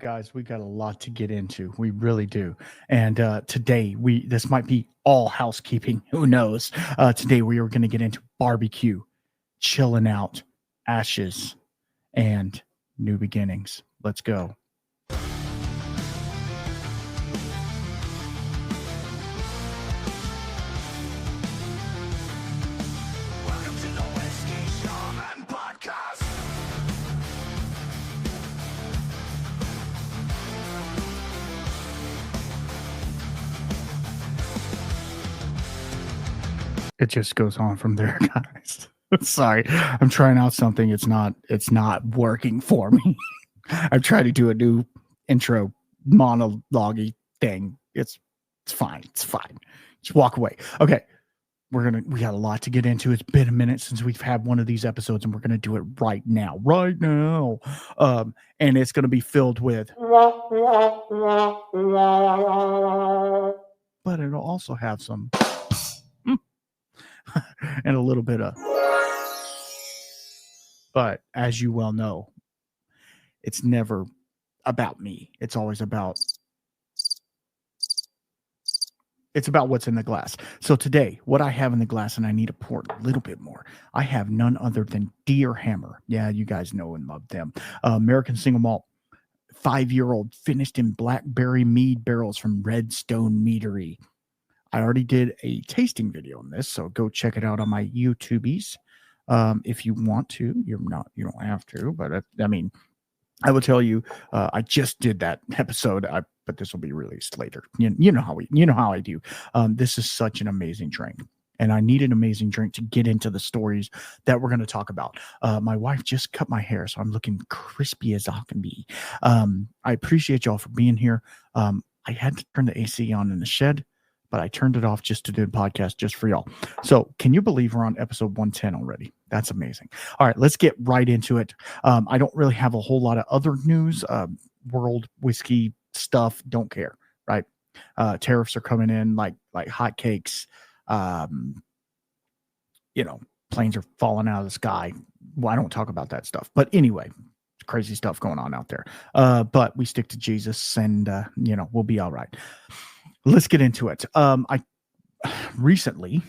Guys, we got a lot to get into. We really do. And today, this might be all housekeeping. Who knows? Today, we are going to get into barbecue, chilling out, ashes, and new beginnings. Let's go. Welcome to the Whiskey Shaman Podcast. It just goes on from there, guys. Sorry, I'm trying out something. It's not working for me. I've tried to do a new intro monologue thing. It's fine. It's fine. Just walk away. Okay. We got a lot to get into. It's been a minute since we've had one of these episodes, and we're gonna do it right now. And it's gonna be filled with but it'll also have some and a little bit of. But as you well know, it's never about me. It's always about what's in the glass. So today, what I have in the glass, and I need to pour a little bit more, I have none other than Deer Hammer. Yeah, you guys know and love them. American Single Malt, 5-year-old, finished in blackberry mead barrels from Redstone Meadery. I already did a tasting video on this, so go check it out on my YouTubies. If you want to. You don't have to, but I will tell you, I just did that episode, but this will be released later. You know how I do. This is such an amazing drink, and I need an amazing drink to get into the stories that we're going to talk about. My wife just cut my hair, so I'm looking crispy as I can be. I appreciate y'all for being here. I had to turn the AC on in the shed, but I turned it off just to do a podcast just for y'all. So can you believe we're on episode 110 already? That's amazing. All right, let's get right into it. I don't really have a whole lot of other news. World whiskey stuff, don't care, right? Tariffs are coming in like hotcakes. Planes are falling out of the sky. Well, I don't talk about that stuff. But anyway, crazy stuff going on out there. But we stick to Jesus, and we'll be all right. Let's get into it. I recently,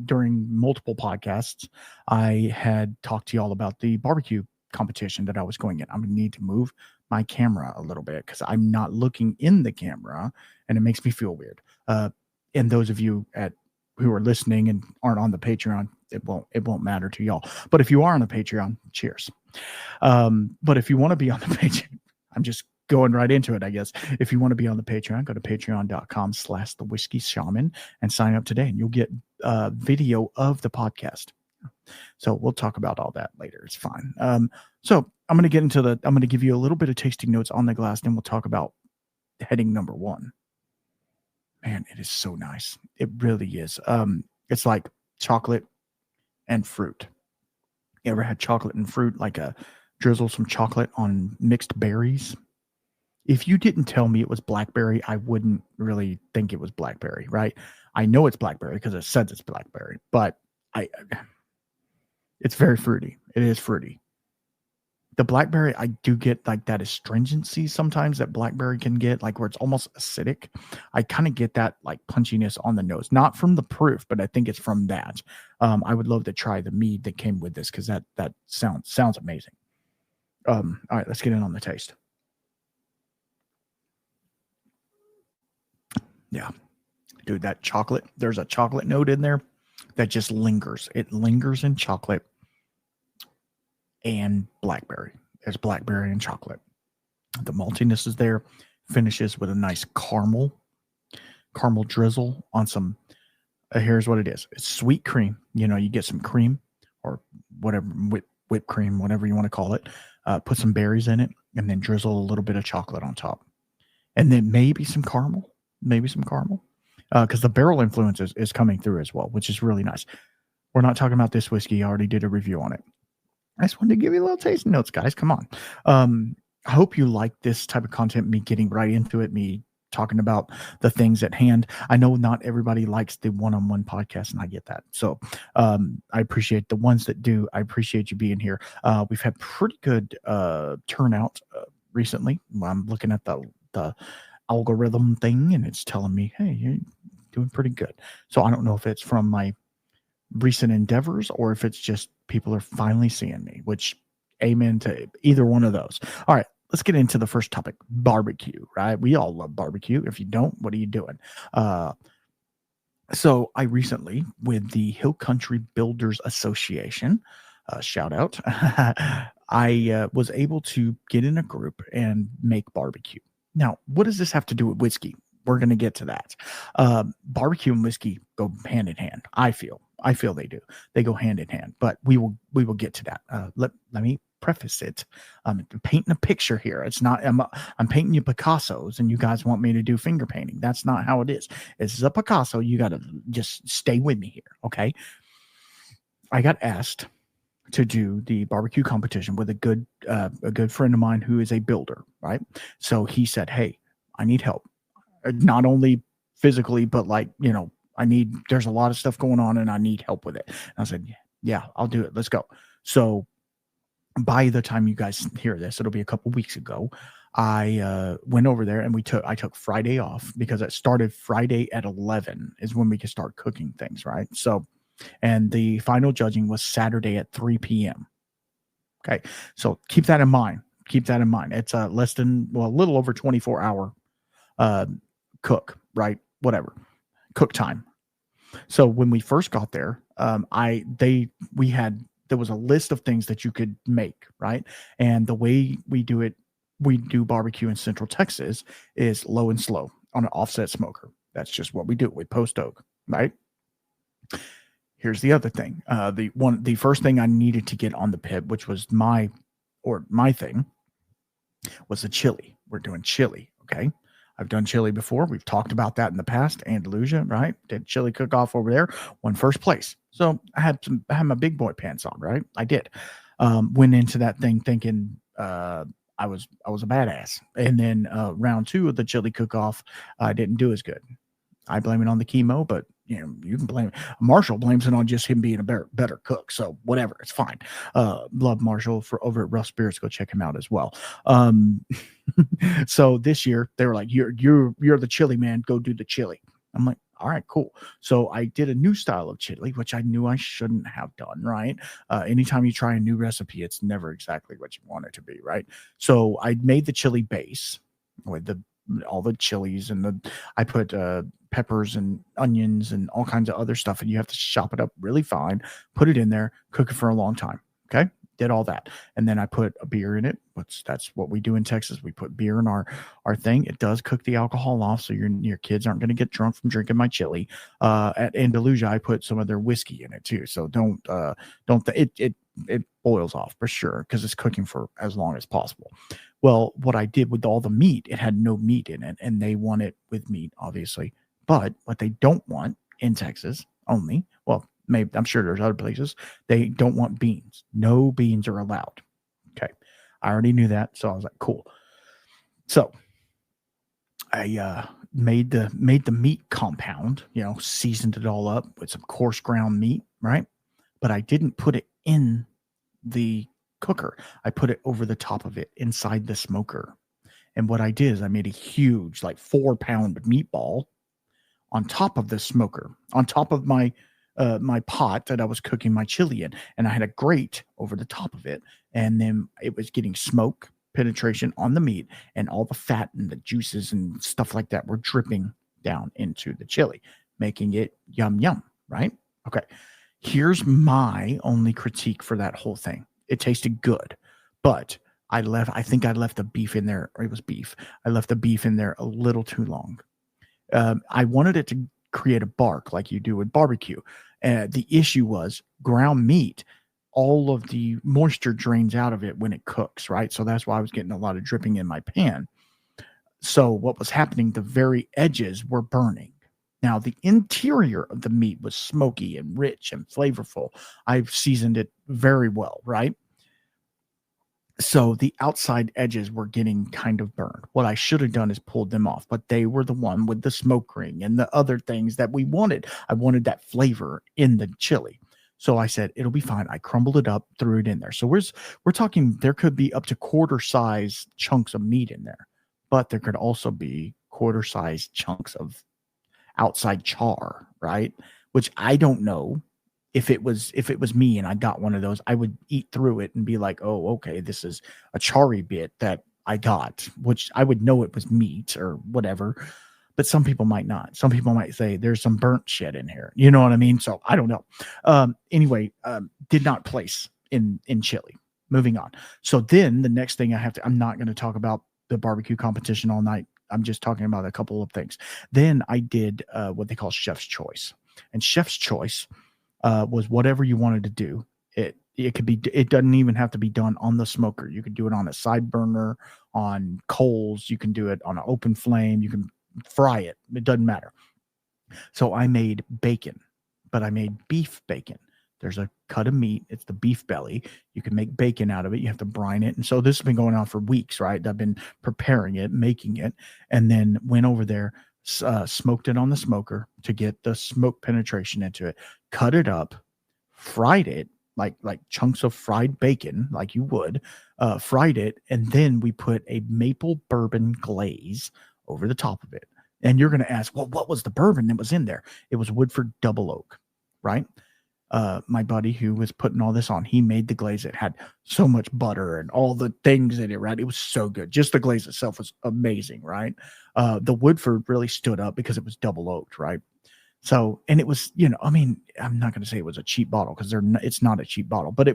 during multiple podcasts, I had talked to y'all about the barbecue competition that I was going in. I'm going to need to move my camera a little bit because I'm not looking in the camera, and it makes me feel weird. And those of you who are listening and aren't on the Patreon, it won't matter to y'all. But if you are on the Patreon, cheers. But if you want to be on the Patreon, I'm just going right into it, I guess. If you want to be on the Patreon, go to patreon.com/thewhiskeyshaman and sign up today, and you'll get video of the podcast. So we'll talk about all that later. It's fine. So I'm going to give you a little bit of tasting notes on the glass, and we'll talk about heading number 1. Man, it is so nice. It really is. It's like chocolate and fruit. You ever had chocolate and fruit, like drizzle some chocolate on mixed berries? If you didn't tell me it was blackberry, I wouldn't really think it was blackberry, right? I know it's blackberry because it says it's blackberry, but it's very fruity. It is fruity. The blackberry, I do get like that astringency sometimes that blackberry can get, like where it's almost acidic. I kind of get that like punchiness on the nose, not from the proof, but I think it's from that. I would love to try the mead that came with this because that sounds amazing. All right, let's get in on the taste. Yeah, dude, that chocolate, there's a chocolate note in there that just lingers. It lingers in chocolate and blackberry. There's blackberry and chocolate. The maltiness is there. Finishes with a nice caramel drizzle on some. Here's what it is. It's sweet cream. You get some cream or whatever, whipped cream, whatever you want to call it. Put some berries in it, and then drizzle a little bit of chocolate on top. And then maybe some caramel. Because the barrel influence is coming through as well, which is really nice. We're not talking about this whiskey. I already did a review on it. I just wanted to give you a little tasting notes, guys. Come on. I hope you like this type of content, me getting right into it, me talking about the things at hand. I know not everybody likes the one-on-one podcast, and I get that. So I appreciate the ones that do. I appreciate you being here. We've had pretty good turnout recently. I'm looking at the algorithm thing, and it's telling me, hey, you're doing pretty good. So I don't know if it's from my recent endeavors or if it's just people are finally seeing me, which amen to either one of those. All right, let's get into the first topic, barbecue, right? We all love barbecue. If you don't, what are you doing? So I recently, with the Hill Country Builders Association, shout out, I was able to get in a group and make barbecue. Now, what does this have to do with whiskey? We're going to get to that. Barbecue and whiskey go hand in hand. I feel they do. They go hand in hand. But we will get to that. Let me preface it. I'm painting a picture here. It's not. I'm painting you Picassos, and you guys want me to do finger painting. That's not how it is. This is a Picasso. You got to just stay with me here, okay? I got asked to do the barbecue competition with a good friend of mine who is a builder, right? So he said, "Hey, I need help. Not only physically, but like, there's a lot of stuff going on and I need help with it." And I said, yeah, I'll do it. Let's go. So by the time you guys hear this, it'll be a couple weeks ago. I went over there and I took Friday off because it started Friday at 11 is when we could start cooking things. Right. So, and the final judging was Saturday at 3 p.m. Okay. So keep that in mind. It's a little over 24-hour cook, right? Whatever, cook time. So when we first got there, there was a list of things that you could make, right? And the way we do barbecue in Central Texas is low and slow on an offset smoker. That's just what we do with post oak, right? Here's the other thing. The first thing I needed to get on the pit, which was my thing, was the chili. We're doing chili, okay? I've done chili before. We've talked about that in the past. Andalusia, right? Did chili cook off over there, won first place. So I had my big boy pants on, right? I did. Went into that thing thinking I was a badass. And then round 2 of the chili cook off, I didn't do as good. I blame it on the chemo, but you can blame it. Marshall blames it on just him being a better cook. So whatever, it's fine. Love Marshall for over at Rough Spirits. Go check him out as well. So this year they were like, you're the chili man. Go do the chili. I'm like, all right, cool. So I did a new style of chili, which I knew I shouldn't have done, right? Anytime you try a new recipe, it's never exactly what you want it to be, right? So I made the chili base with all the chilies and I put peppers and onions and all kinds of other stuff, and you have to chop it up really fine, put it in there, cook it for a long time. Okay. Did all that. And then I put a beer in it. That's what we do in Texas. We put beer in our thing. It does cook the alcohol off. So your kids aren't going to get drunk from drinking my chili. At Andalusia, I put some of their whiskey in it too. So it boils off for sure, because it's cooking for as long as possible. Well, what I did with all the meat, it had no meat in it, and they want it with meat, obviously. But what they don't want in Texas only, well, maybe I'm sure there's other places, they don't want beans. No beans are allowed. Okay. I already knew that. So I was like, cool. So I made the meat compound, seasoned it all up with some coarse ground meat, right? But I didn't put it in the cooker. I put it over the top of it inside the smoker. And what I did is I made a huge, like 4-pound meatball on top of the smoker, on top of my pot that I was cooking my chili in. And I had a grate over the top of it. And then it was getting smoke penetration on the meat, and all the fat and the juices and stuff like that were dripping down into the chili, making it yum, yum, right? Okay. Here's my only critique for that whole thing. It tasted good, but I think I left the beef in there, or it was beef. I left the beef in there a little too long. I wanted it to create a bark like you do with barbecue. The issue was ground meat. All of the moisture drains out of it when it cooks, right? So that's why I was getting a lot of dripping in my pan. So what was happening, the very edges were burning. Now, the interior of the meat was smoky and rich and flavorful. I've seasoned it very well, right? So the outside edges were getting kind of burned. What I should have done is pulled them off, but they were the one with the smoke ring and the other things that we wanted. I wanted that flavor in the chili. So I said, it'll be fine. I crumbled it up, threw it in there. So we're talking, there could be up to quarter size chunks of meat in there, but there could also be quarter size chunks of outside char, right? Which I don't know if it was me and I got one of those, I would eat through it and be like, oh, okay, this is a charry bit that I got, which I would know it was meat or whatever. But some people might not. Some people might say there's some burnt shit in here. You know what I mean? So I don't know. Anyway, did not place in chili. Moving on. So then the next thing I'm not going to talk about the barbecue competition all night. I'm just talking about a couple of things. Then I did what they call chef's choice, and chef's choice was whatever you wanted to do. It could be, it doesn't even have to be done on the smoker. You could do it on a side burner, on coals. You can do it on an open flame. You can fry it. It doesn't matter. So I made bacon, but I made beef bacon. There's a cut of meat. It's the beef belly. You can make bacon out of it. You have to brine it. And so this has been going on for weeks, right? I've been preparing it, making it, and then went over there, smoked it on the smoker to get the smoke penetration into it, cut it up, fried it like chunks of fried bacon, like you would, fried it. And then we put a maple bourbon glaze over the top of it. And you're going to ask, well, what was the bourbon that was in there? It was Woodford Double Oak, right? My buddy who was putting all this on, he made the glaze. It had so much butter and all the things in it, right? It was so good. Just the glaze itself was amazing, right? The Woodford really stood up because it was double oaked, right? So, and it was, I mean, I'm not going to say it was a cheap bottle because it's not a cheap bottle, but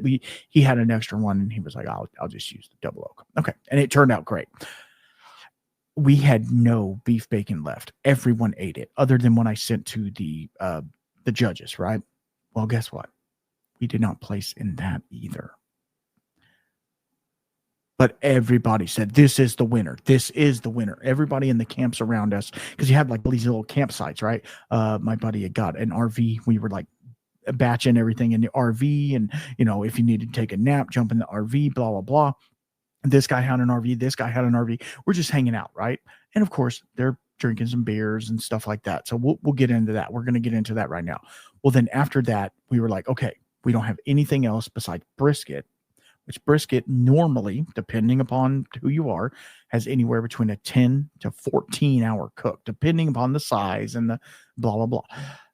he had an extra one and he was like, I'll just use the double oak. Okay. And it turned out great. We had no beef bacon left. Everyone ate it other than when I sent to the judges, right? Well, guess what? We did not place in that either. But everybody said, this is the winner. This is the winner. Everybody in the camps around us, because you had like these little campsites, right? My buddy had got an RV. We were like batching everything in the RV. And, if you needed to take a nap, jump in the RV, blah, blah, blah. This guy had an RV. This guy had an RV. We're just hanging out, right? And of course, they're drinking some beers and stuff like that. So we'll get into that. We're going to get into that right now. Well, then after that, we were like, okay, we don't have anything else besides brisket, which brisket normally, depending upon who you are, has anywhere between a 10 to 14 hour cook, depending upon the size and the blah, blah, blah.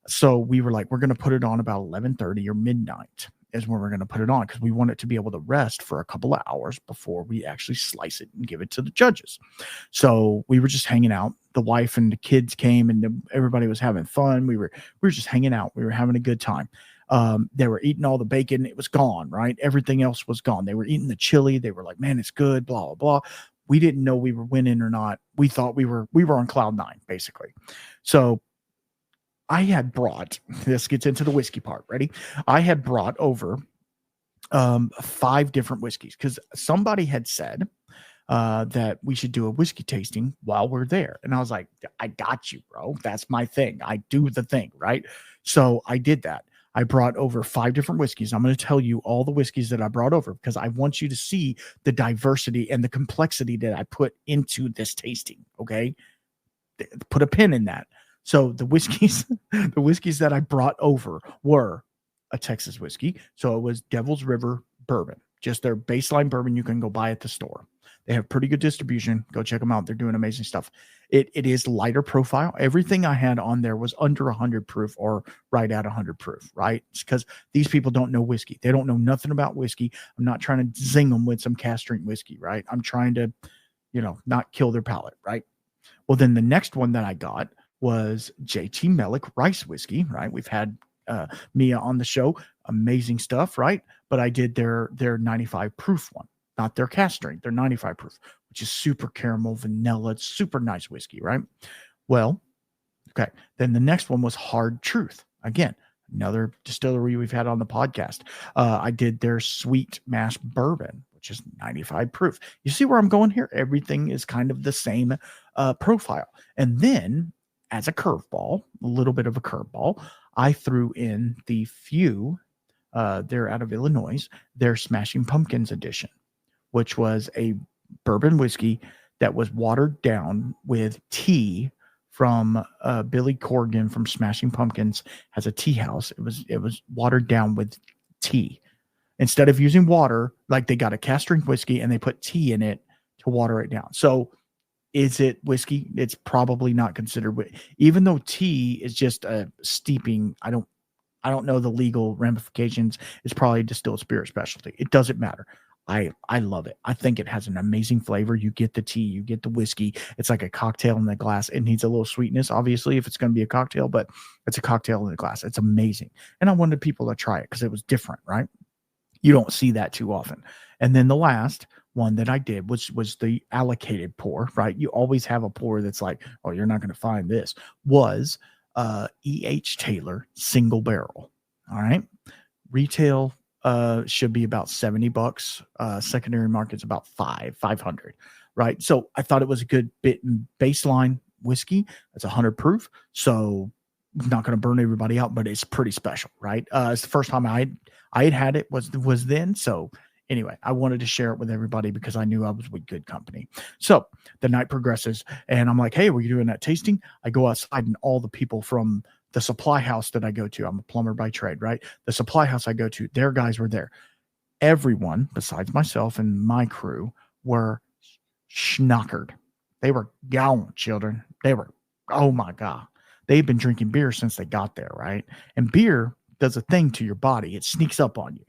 So we were like, we're going to put it on about 11:30 or midnight is when we're going to put it on, because we want it to be able to rest for a couple of hours before we actually slice it and give it to the judges. So we were just hanging out. The wife and the kids came and everybody was having fun. We were just hanging out. We were having a good time. They were eating all the bacon. It was gone, right? Everything else was gone. They were eating the chili. They were like, man, it's good, blah, blah, blah. We didn't know we were winning or not. We thought we were on cloud nine, basically. So I had brought, this gets into the whiskey part. Ready? I had brought over 5 different whiskeys because somebody had said that we should do a whiskey tasting while we're there. And I was like, I got you, bro. That's my thing. I do the thing, right? So I did that. I brought over 5 different whiskeys. I'm going to tell you all the whiskeys that I brought over because I want you to see the diversity and the complexity that I put into this tasting. Okay. Put a pin in that. So the whiskeys that I brought over were a Texas whiskey. So it was Devil's River bourbon, just their baseline bourbon you can go buy at the store. They have pretty good distribution. Go check them out. They're doing amazing stuff. It is lighter profile. Everything I had on there was under 100 proof or right at 100 proof, right? It's because these people don't know whiskey. They don't know nothing about whiskey. I'm not trying to zing them with some cast strength whiskey, right? I'm trying to, not kill their palate, right? Well, then the next one that I got was JT Mellick rice whiskey, right? We've had Mia on the show. Amazing stuff, right? But I did their 95 proof one. Not their cast strength, they're 95 proof, which is super caramel, vanilla. It's super nice whiskey, right? Well, okay. Then the next one was Hard Truth. Again, another distillery we've had on the podcast. I did their sweet mash bourbon, which is 95 proof. You see where I'm going here? Everything is kind of the same profile. And then as a curveball, a little bit of a curveball, I threw in the few, they're out of Illinois, their Smashing Pumpkins edition, which was a bourbon whiskey that was watered down with tea from Billy Corgan from Smashing Pumpkins has a tea house. It was watered down with tea. Instead of using water, like they got a cast strength whiskey and they put tea in it to water it down. So is it whiskey? It's probably not considered, even though tea is just a steeping. I don't know the legal ramifications. It's probably a distilled spirit specialty. It doesn't matter. I love it. I think it has an amazing flavor. You get the tea, you get the whiskey. It's like a cocktail in the glass. It needs a little sweetness, obviously, if it's going to be a cocktail, but it's a cocktail in the glass. It's amazing. And I wanted people to try it because it was different, right? You don't see that too often. And then the last one that I did was the allocated pour, right? You always have a pour that's like, oh, you're not going to find this, was E.H. Taylor single barrel. All right. Retail should be about $70. Secondary market's about 500, right? So I thought it was a good baseline whiskey. It's 100 proof. So not going to burn everybody out, but it's pretty special, right? It's the first time I had it was then. So anyway, I wanted to share it with everybody because I knew I was with good company. So the night progresses and I'm like, hey, we're doing that tasting. I go outside and all the people from the supply house that I go to, I'm a plumber by trade, right? The supply house I go to, their guys were there. Everyone besides myself and my crew were schnockered. They were gone, children. They were, oh my God. They've been drinking beer since they got there, right? And beer does a thing to your body. It sneaks up on you.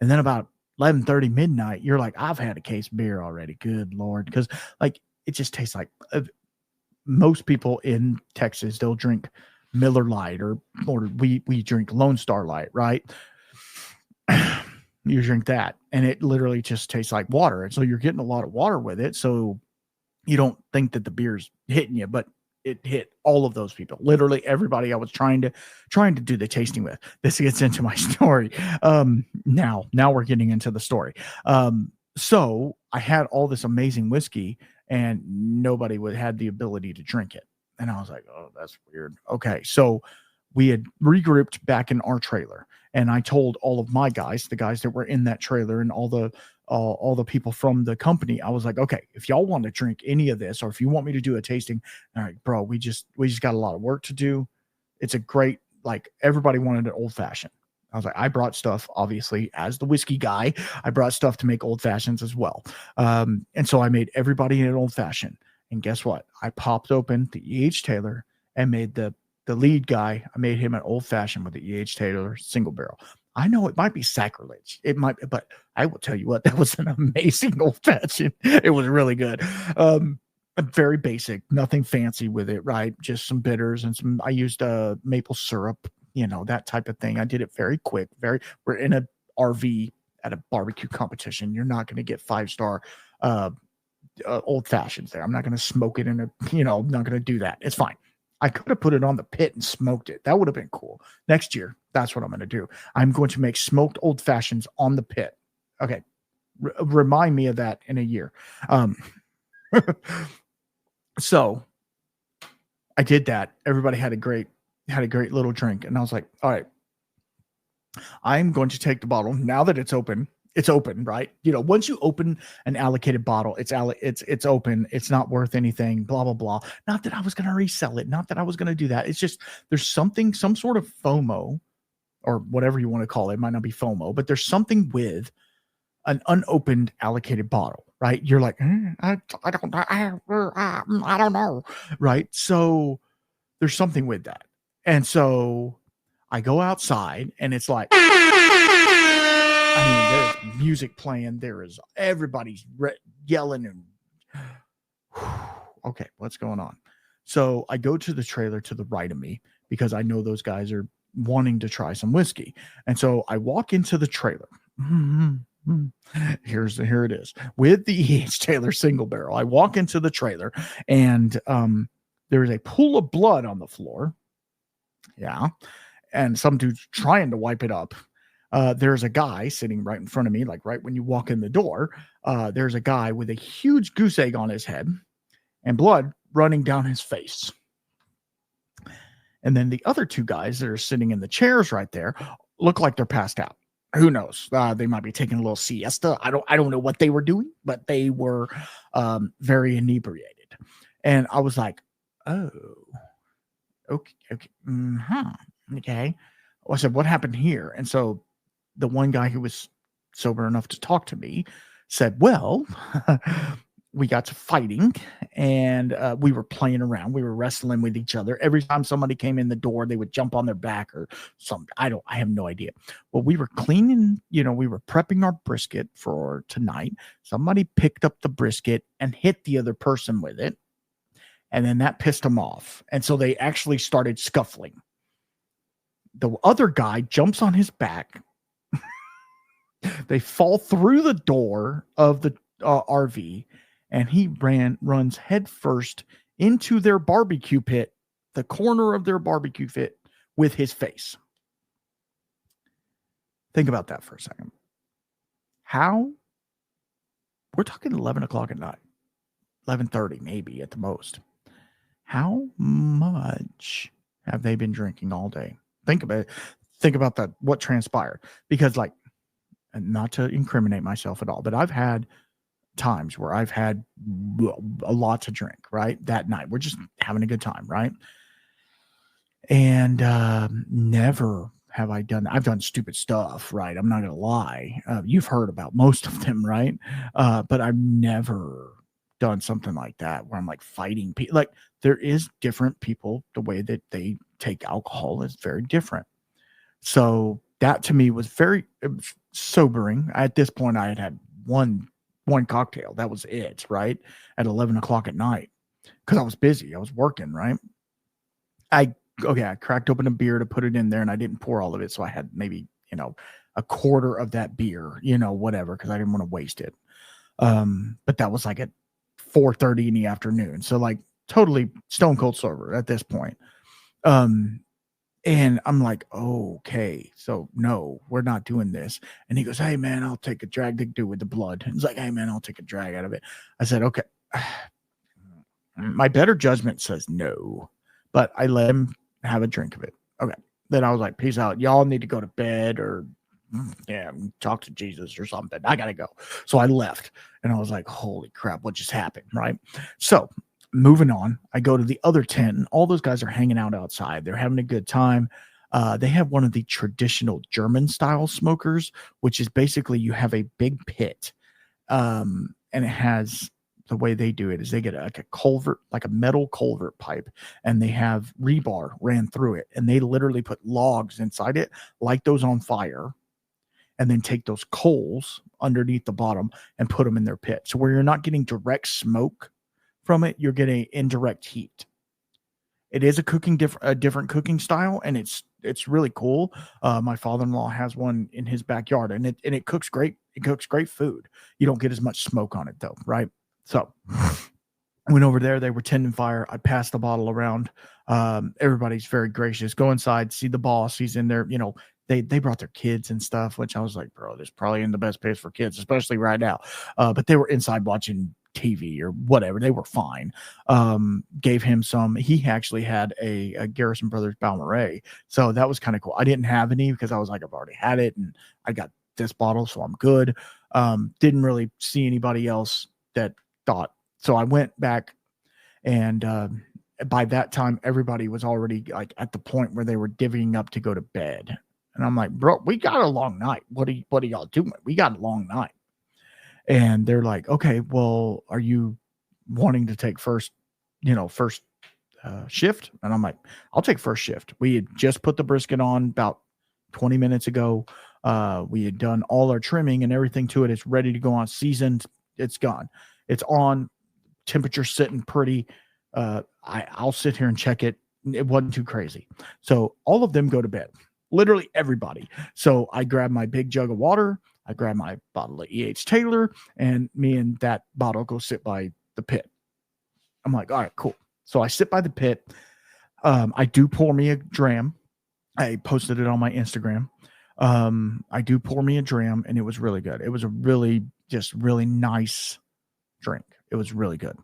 And then about 11:30 midnight, you're like, I've had a case of beer already. Good Lord. Because like, it just tastes like most people in Texas, they'll drink Miller Lite or we drink Lone Star Light, right? You drink that and it literally just tastes like water. And so you're getting a lot of water with it. So you don't think that the beer's hitting you, but it hit all of those people, literally everybody I was trying to do the tasting with. This gets into my story. Now we're getting into the story. So I had all this amazing whiskey and nobody had the ability to drink it. And I was like, oh, that's weird. Okay. So we had regrouped back in our trailer and I told all of my guys, the guys that were in that trailer and all the people from the company, I was like, okay, if y'all want to drink any of this, or if you want me to do a tasting, all right, bro, we just got a lot of work to do. It's a great, like everybody wanted an old fashioned. I was like, I brought stuff, obviously, as the whiskey guy, I brought stuff to make old fashions as well. And so I made everybody an old fashioned. And guess what? I popped open the E.H. Taylor and made the lead guy, I made him an old fashioned with the E.H. Taylor single barrel. I know it might be sacrilege. It might, but I will tell you what, that was an amazing old fashioned. It was really good. Very basic, nothing fancy with it, right? Just some bitters and I used maple syrup, that type of thing. I did it very quick. We're in a RV at a barbecue competition. You're not going to get 5-star old fashions there. I'm not going to smoke it in a, I'm not going to do that. It's fine. I could have put it on the pit and smoked it. That would have been cool. Next year, that's what I'm going to do. I'm going to make smoked old fashions on the pit. Okay. Remind me of that in a year. So I did that. Everybody had a great little drink. And I was like, all right, I'm going to take the bottle now that it's open, right? Once you open an allocated bottle, it's open. It's not worth anything, blah, blah, blah. Not that I was going to resell it. Not that I was going to do that. It's just, there's some sort of FOMO or whatever you want to call it. It might not be FOMO, but there's something with an unopened allocated bottle, right? You're like, I don't know. Right. So there's something with that. And so I go outside and it's like, there's music playing. There is everybody's yelling and okay, what's going on? So I go to the trailer to the right of me because I know those guys are wanting to try some whiskey. And so I walk into the trailer. Here it is with the E.H. Taylor single barrel. I walk into the trailer and there is a pool of blood on the floor. Yeah. And some dude's trying to wipe it up. There's a guy sitting right in front of me, like right when you walk in the door. There's a guy with a huge goose egg on his head and blood running down his face. And then the other two guys that are sitting in the chairs right there look like they're passed out. Who knows? They might be taking a little siesta. I don't know what they were doing, but they were very inebriated. And I was like, oh, Okay. Okay. Okay. Well, I said, what happened here? And so the one guy who was sober enough to talk to me said, well, we got to fighting and we were playing around. We were wrestling with each other. Every time somebody came in the door, they would jump on their back or something. I have no idea. Well, we were cleaning, we were prepping our brisket for tonight. Somebody picked up the brisket and hit the other person with it. And then that pissed them off. And so they actually started scuffling. The other guy jumps on his back. They fall through the door of the RV, and he runs headfirst into their barbecue pit, the corner of their barbecue pit, with his face. Think about that for a second. How? We're talking 11 o'clock at night, 11:30 maybe at the most. How much have they been drinking all day? Think about it. Think about that. What transpired? Because, like, and not to incriminate myself at all, but I've had times where I've had a lot to drink, right? That night, we're just having a good time, right? And never have I done, I've done stupid stuff, right? I'm not going to lie. You've heard about most of them, right? But I've never done something like that where I'm like fighting people. Like, there is different people, the way that they take alcohol is very different. So that to me was very sobering. At this point, I had one cocktail. That was it, right? At 11 o'clock at night, because I was busy. I was working, right? I cracked open a beer to put it in there, and I didn't pour all of it. So I had maybe, a quarter of that beer, whatever, because I didn't want to waste it. But that was like at 4:30 in the afternoon. So like totally stone cold sober at this point. And I'm like, okay, so no, we're not doing this. And he goes, hey, man, I'll take a drag to do with the blood. He's like, hey, man, I'll take a drag out of it. I said, okay. My better judgment says no, but I let him have a drink of it. Okay. Then I was like, peace out. Y'all need to go to bed or talk to Jesus or something. I got to go. So I left and I was like, holy crap, what just happened? Right. So moving on, I go to the other tent. All those guys are hanging out outside. They're having a good time. They have one of the traditional German style smokers, which is basically you have a big pit. And it has, the way they do it is they get like a culvert, like a metal culvert pipe, and they have rebar ran through it. And they literally put logs inside it, light those on fire, and then take those coals underneath the bottom and put them in their pit. So where you're not getting direct smoke from it, you're getting indirect heat. It is a different cooking style, and it's really cool. My father-in-law has one in his backyard, and it cooks great. It cooks great food. You don't get as much smoke on it though, right? So I went over there. They were tending fire. I passed the bottle around. Everybody's very gracious. Go inside, see the boss. He's in there. They brought their kids and stuff, which I was like, bro, this probably ain't the best place for kids, especially right now. But they were inside watching TV or whatever. They were fine. Gave him some. He actually had a Garrison Brothers Balmorhea, so that was kind of cool. I didn't have any because I was like, I've already had it, and I got this bottle, so I'm good. Didn't really see anybody else that thought. So I went back, and by that time, everybody was already like at the point where they were divvying up to go to bed. And I'm like, bro, we got a long night. What are y'all doing? We got a long night. And they're like, okay, well, are you wanting to take first shift? And I'm like, I'll take first shift. We had just put the brisket on about 20 minutes ago. We had done all our trimming and everything to it. It's ready to go on, seasoned. It's gone. It's on, temperature sitting pretty. I'll sit here and check it. It wasn't too crazy. So all of them go to bed, literally everybody. So I grab my big jug of water. I grab my bottle of E.H. Taylor, and me and that bottle go sit by the pit. I'm like, all right, cool. So I sit by the pit. I do pour me a dram. I posted it on my Instagram. I do pour me a dram, and it was really good. It was a really nice drink. It was really good.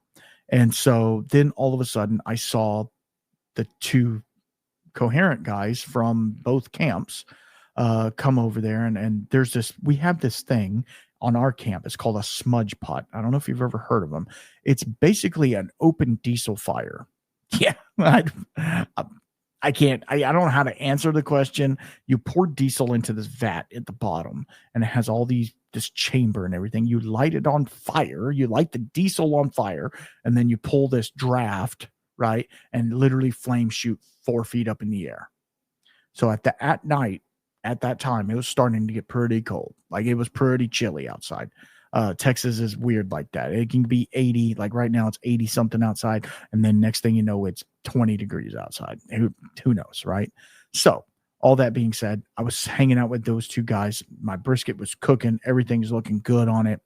And so then all of a sudden I saw the two coherent guys from both camps come over there, and we have this thing on our camp. It's called a smudge pot. I don't know if you've ever heard of them. It's basically an open diesel fire. Yeah. I can't, I don't know how to answer the question. You pour diesel into this vat at the bottom, and it has all this chamber and everything. You light it on fire. You light the diesel on fire, and then you pull this draft, right? And literally flames shoot 4 feet up in the air. So at night, at that time, it was starting to get pretty cold. Like, it was pretty chilly outside. Texas is weird like that. It can be 80, like right now it's 80 something outside, and then next thing you know, it's 20 degrees outside. Who knows, right? So all that being said, I was hanging out with those two guys. My brisket was cooking. Everything's looking good on it.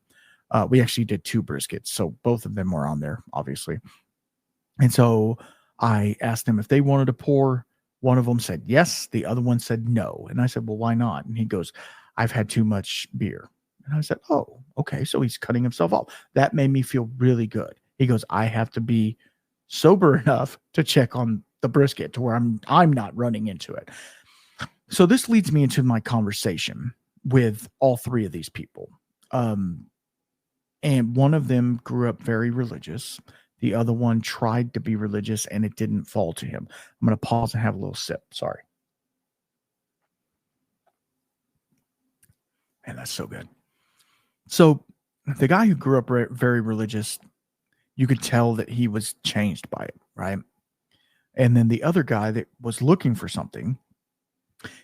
We actually did 2 briskets, so both of them were on there, obviously. And so I asked them if they wanted to pour. One of them said yes. The other one said no. And I said, well, why not? And he goes, I've had too much beer. And I said, oh, okay. So he's cutting himself off. That made me feel really good. He goes, I have to be sober enough to check on the brisket to where I'm not running into it. So this leads me into my conversation with all 3 of these people. And one of them grew up very religious. The other one tried to be religious, and it didn't fall to him. I'm going to pause and have a little sip. Sorry. And that's so good. So the guy who grew up very religious, you could tell that he was changed by it, right? And then the other guy that was looking for something,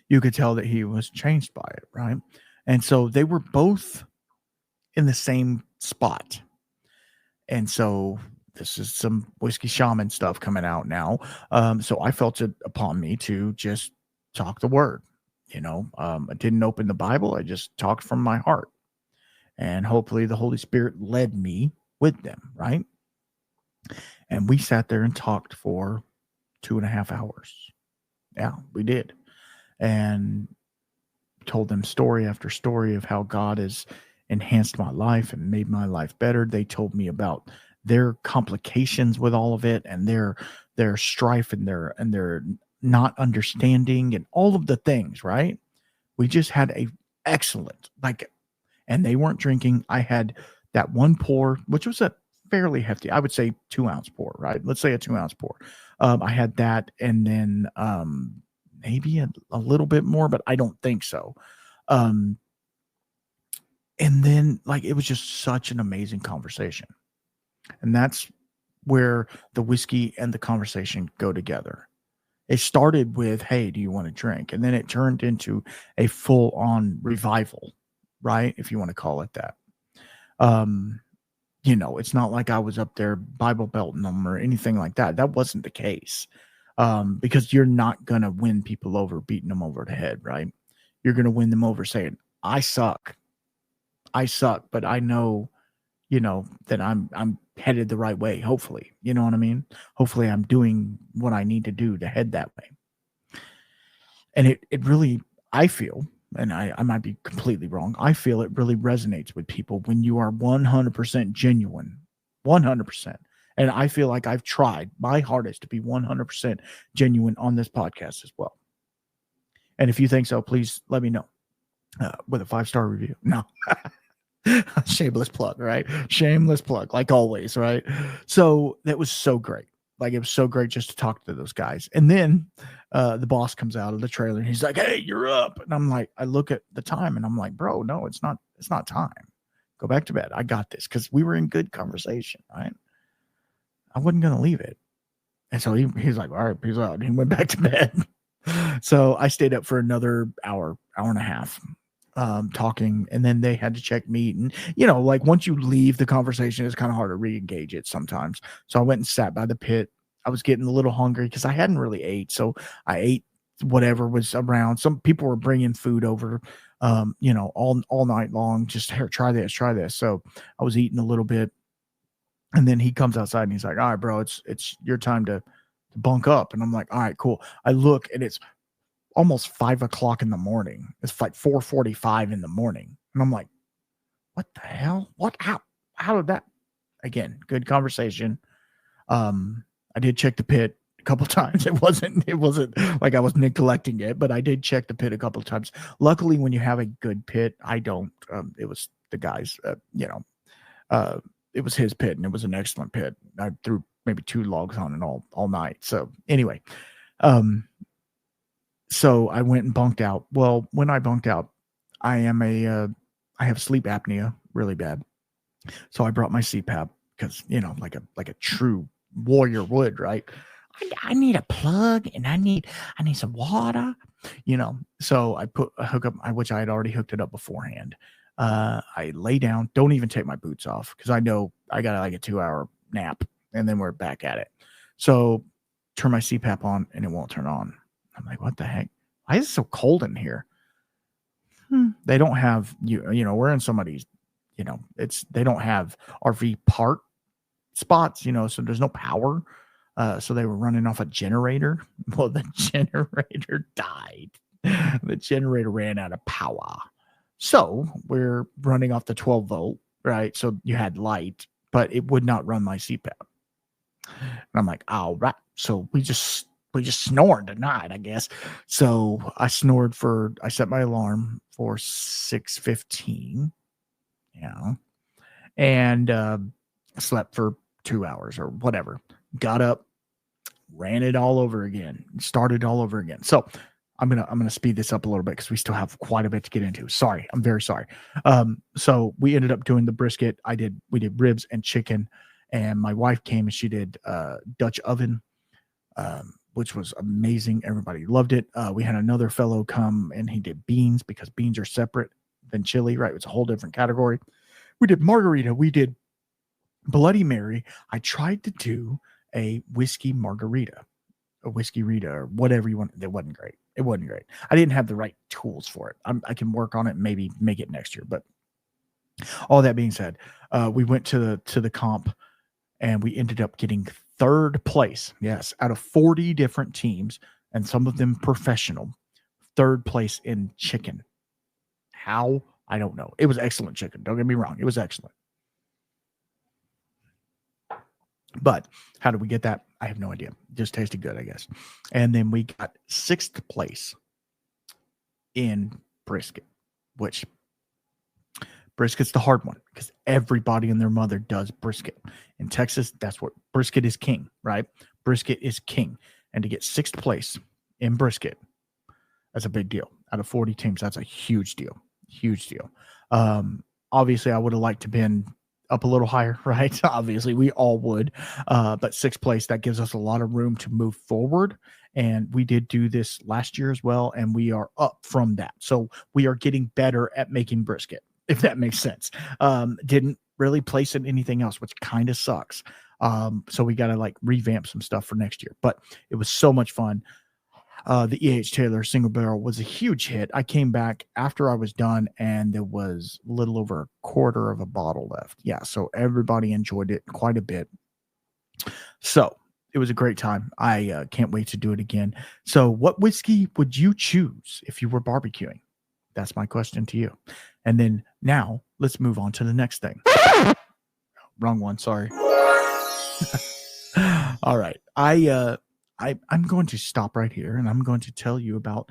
you could tell that he was changed by it, right? And so they were both in the same spot. And so this is some whiskey shaman stuff coming out now. So I felt it upon me to just talk the word. I didn't open the Bible. I just talked from my heart. And hopefully the Holy Spirit led me with them, right? And we sat there and talked for 2.5 hours. Yeah, we did. And told them story after story of how God has enhanced my life and made my life better. They told me about their complications with all of it, and their strife, and their not understanding, and all of the things, right? We just had a excellent, and they weren't drinking. I had that one pour, which was a fairly hefty, I would say 2-ounce pour, right? Let's say a 2-ounce pour. I had that, and then maybe a little bit more, but I don't think so. And then it was just such an amazing conversation. And that's where the whiskey and the conversation go together. It started with, hey, do you want to drink? And then it turned into a full-on revival, right? If you want to call it that. It's not like I was up there Bible belting them or anything like that. That wasn't the case. Because you're not going to win people over beating them over the head, right? You're going to win them over saying, I suck, but I know, that I'm headed the right way. Hopefully, you know what I mean? Hopefully I'm doing what I need to do to head that way. And it really, I feel, and I might be completely wrong, I feel it really resonates with people when you are 100% genuine, 100%. And I feel like I've tried my hardest to be 100% genuine on this podcast as well. And if you think so, please let me know with a 5-star review. No. Shameless plug, right? Shameless plug, like always, right? So that was so great. It was so great just to talk to those guys. And then the boss comes out of the trailer and he's like, hey, you're up. And I'm like, I look at the time and I'm like, bro, no, it's not time. Go back to bed. I got this, because we were in good conversation, right? I wasn't going to leave it. And so he's like, all right, peace out. And he went back to bed. So I stayed up for another hour and a half. Talking, and then they had to check meat, and once you leave the conversation, it's kind of hard to re-engage it sometimes. So I went and sat by the pit. I was getting a little hungry because I hadn't really ate, so I ate whatever was around. Some people were bringing food over, all night long. Just, here, try this. So I was eating a little bit, and then he comes outside and he's like, all right, bro, it's your time to bunk up. And I'm like, all right, cool. I look, and it's almost 5 o'clock in the morning. It's like 4:45 in the morning. And I'm like, what the hell? How did that? Again, good conversation. I did check the pit a couple times. It wasn't like I was neglecting it, but I did check the pit a couple of times. Luckily, when you have a good pit, I don't, it was the guy's, it was his pit, and it was an excellent pit. I threw maybe 2 logs on it all night. So anyway, So I went and bunked out. Well, when I bunked out, I have sleep apnea really bad. So I brought my CPAP because, like a true warrior would, right? I need a plug and I need some water, So I put a hook up, which I had already hooked it up beforehand. I lay down, don't even take my boots off because I know I got like a 2-hour nap and then we're back at it. So turn my CPAP on and it won't turn on. I'm like, what the heck? Why is it so cold in here? They don't have we're in somebody's, they don't have RV park spots, so there's no power. So they were running off a generator. Well, the generator died. The generator ran out of power. So we're running off the 12 volt, right? So you had light, but it would not run my CPAP. And I'm like, all right. So we just snored tonight, I guess. So I set my alarm for 6:15, and slept for 2 hours or whatever. Got up, ran it all over again, started all over again. So I'm gonna speed this up a little bit because we still have quite a bit to get into. Sorry, I'm very sorry. So we ended up doing the brisket. We did ribs and chicken, and my wife came and she did Dutch oven, which was amazing. Everybody loved it. We had another fellow come and he did beans because beans are separate than chili, right? It's a whole different category. We did margarita. We did Bloody Mary. I tried to do a whiskey margarita, a whiskey Rita, or whatever you want. It wasn't great. I didn't have the right tools for it. I can work on it and maybe make it next year. But all that being said, we went to the comp and we ended up getting third place. Yes, out of 40 different teams and some of them professional, third place in chicken. How? I don't know. It was excellent chicken. Don't get me wrong. It was excellent. But how did we get that? I have no idea. Just tasted good, I guess. And then we got sixth place in brisket, which brisket's the hard one because everybody and their mother does brisket. In Texas, that's what brisket is king, right? Brisket is king. And to get sixth place in brisket, that's a big deal. Out of 40 teams, that's a huge deal. Huge deal. Obviously, I would have liked to been up a little higher, right? Obviously, we all would. But sixth place, that gives us a lot of room to move forward. And we did do this last year as well, and we are up from that. So we are getting better at making brisket, if that makes sense. Didn't really place in anything else, which kind of sucks. So we got to like revamp some stuff for next year. But it was so much fun. The E.H. Taylor single barrel was a huge hit. I came back after I was done and there was a little over a quarter of a bottle left. Yeah, so everybody enjoyed it quite a bit. So it was a great time. I can't wait to do it again. So what whiskey would you choose if you were barbecuing? That's my question to you. And then now let's move on to the next thing. Wrong one, sorry. All right. I'm going to stop right here and I'm going to tell you about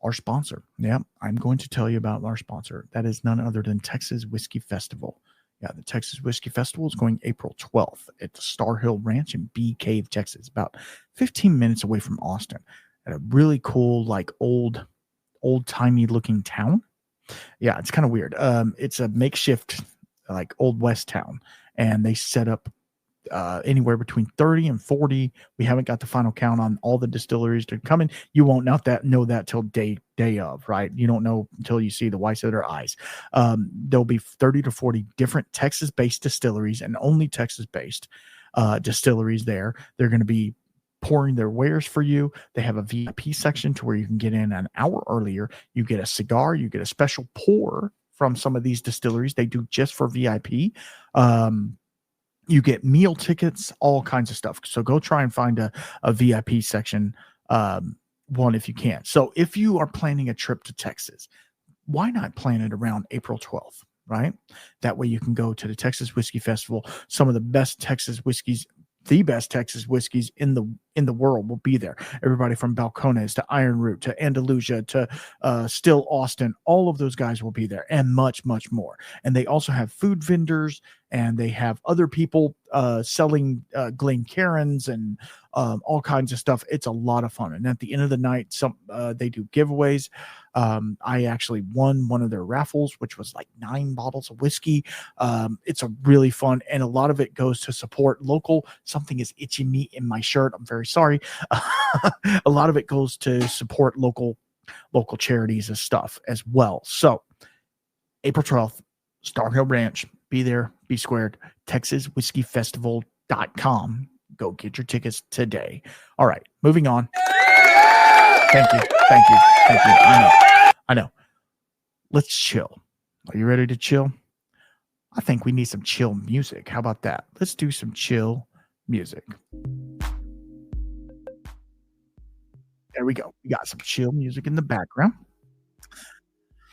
our sponsor. Yeah, I'm going to tell you about our sponsor. That is none other than Texas Whiskey Festival. Yeah, the Texas Whiskey Festival is going April 12th at the Star Hill Ranch in Bee Cave, Texas, about 15 minutes away from Austin, at a really cool, like old-timey looking town. Yeah, it's kind of weird. It's a makeshift, like Old West town, and they set up anywhere between 30 and 40. We haven't got the final count on all the distilleries that are coming. You won't know that till day of, right? You don't know until you see the whites of their eyes. There'll be 30 to 40 different Texas-based distilleries and only Texas-based distilleries there. They're going to be pouring their wares for you. They have a VIP section to where you can get in an hour earlier. You get a cigar. You get a special pour from some of these distilleries. They do just for VIP. You get meal tickets, all kinds of stuff. So go try and find a VIP section, one if you can. So if you are planning a trip to Texas, why not plan it around April 12th, right? That way you can go to the Texas Whiskey Festival. Some of the best Texas whiskeys, the best Texas whiskeys in the world will be there. Everybody from Balcones to Iron Root to Andalusia to Still Austin, all of those guys will be there, and much, much more. And they also have food vendors and they have other people selling Glen Karens and all kinds of stuff. It's a lot of fun. And at the end of the night, they do giveaways. I actually won one of their raffles, which was like 9 bottles of whiskey. It's a really fun, and a lot of it goes to support local. Something is itching me in my shirt. I'm very sorry. A lot of it goes to support local charities and stuff as well. So April 12th, Star Hill Ranch. Be there, be squared. TexasWhiskeyFestival.com. Go get your tickets today. All right, moving on. Thank you. I know. Let's chill. Are you ready to chill? I think we need some chill music. How about that? Let's do some chill music. There we go. We got some chill music in the background.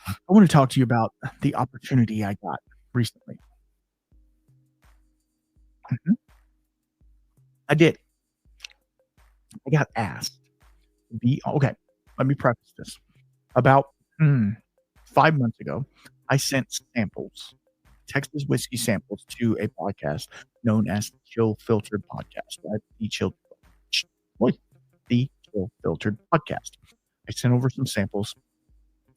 I want to talk to you about the opportunity I got recently. Mhm. I did. I got asked to be okay. Let me preface this. About 5 months ago, I sent samples, Texas whiskey samples, to a podcast known as the Chill Filtered Podcast, right? Boy, the Chill Filtered Podcast. I sent over some samples,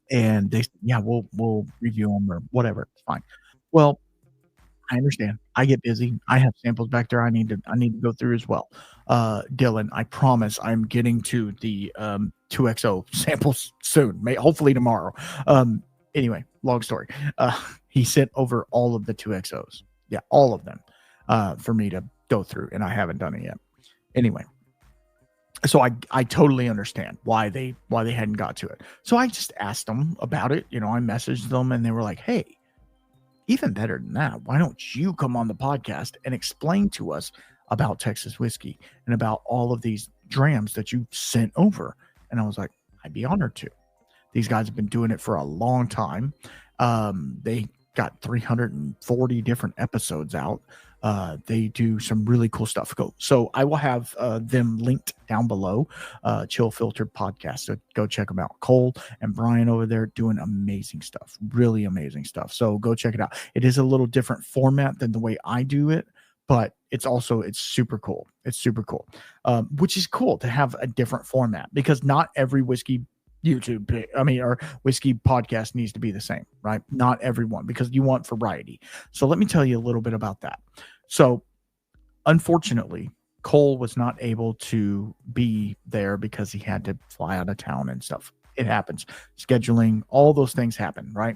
and they said, "Yeah, we'll review them or whatever. It's fine." Well, I understand. I get busy. I have samples back there I need to go through as well. Dylan, I promise I'm getting to the 2XO samples soon. Hopefully tomorrow. Anyway, long story. He sent over all of the 2XOs. Yeah, all of them for me to go through, and I haven't done it yet. Anyway, so I totally understand why they hadn't got to it. So I just asked them about it. I messaged them, and they were like, "Hey, even better than that, why don't you come on the podcast and explain to us about Texas whiskey and about all of these drams that you sent over?" And I was like, I'd be honored to. These guys have been doing it for a long time. They got 340 different episodes out. They do some really cool stuff. So I will have them linked down below. Chill Filtered Podcast. So go check them out. Cole and Brian over there doing amazing stuff. Really amazing stuff. So go check it out. It is a little different format than the way I do it, but it's super cool. It's super cool. Which is cool to have a different format, because not every whiskey or whiskey podcast needs to be the same, right? Not everyone, because you want variety. So let me tell you a little bit about that. So unfortunately, Cole was not able to be there because he had to fly out of town and stuff. It happens. Scheduling, all those things happen, right?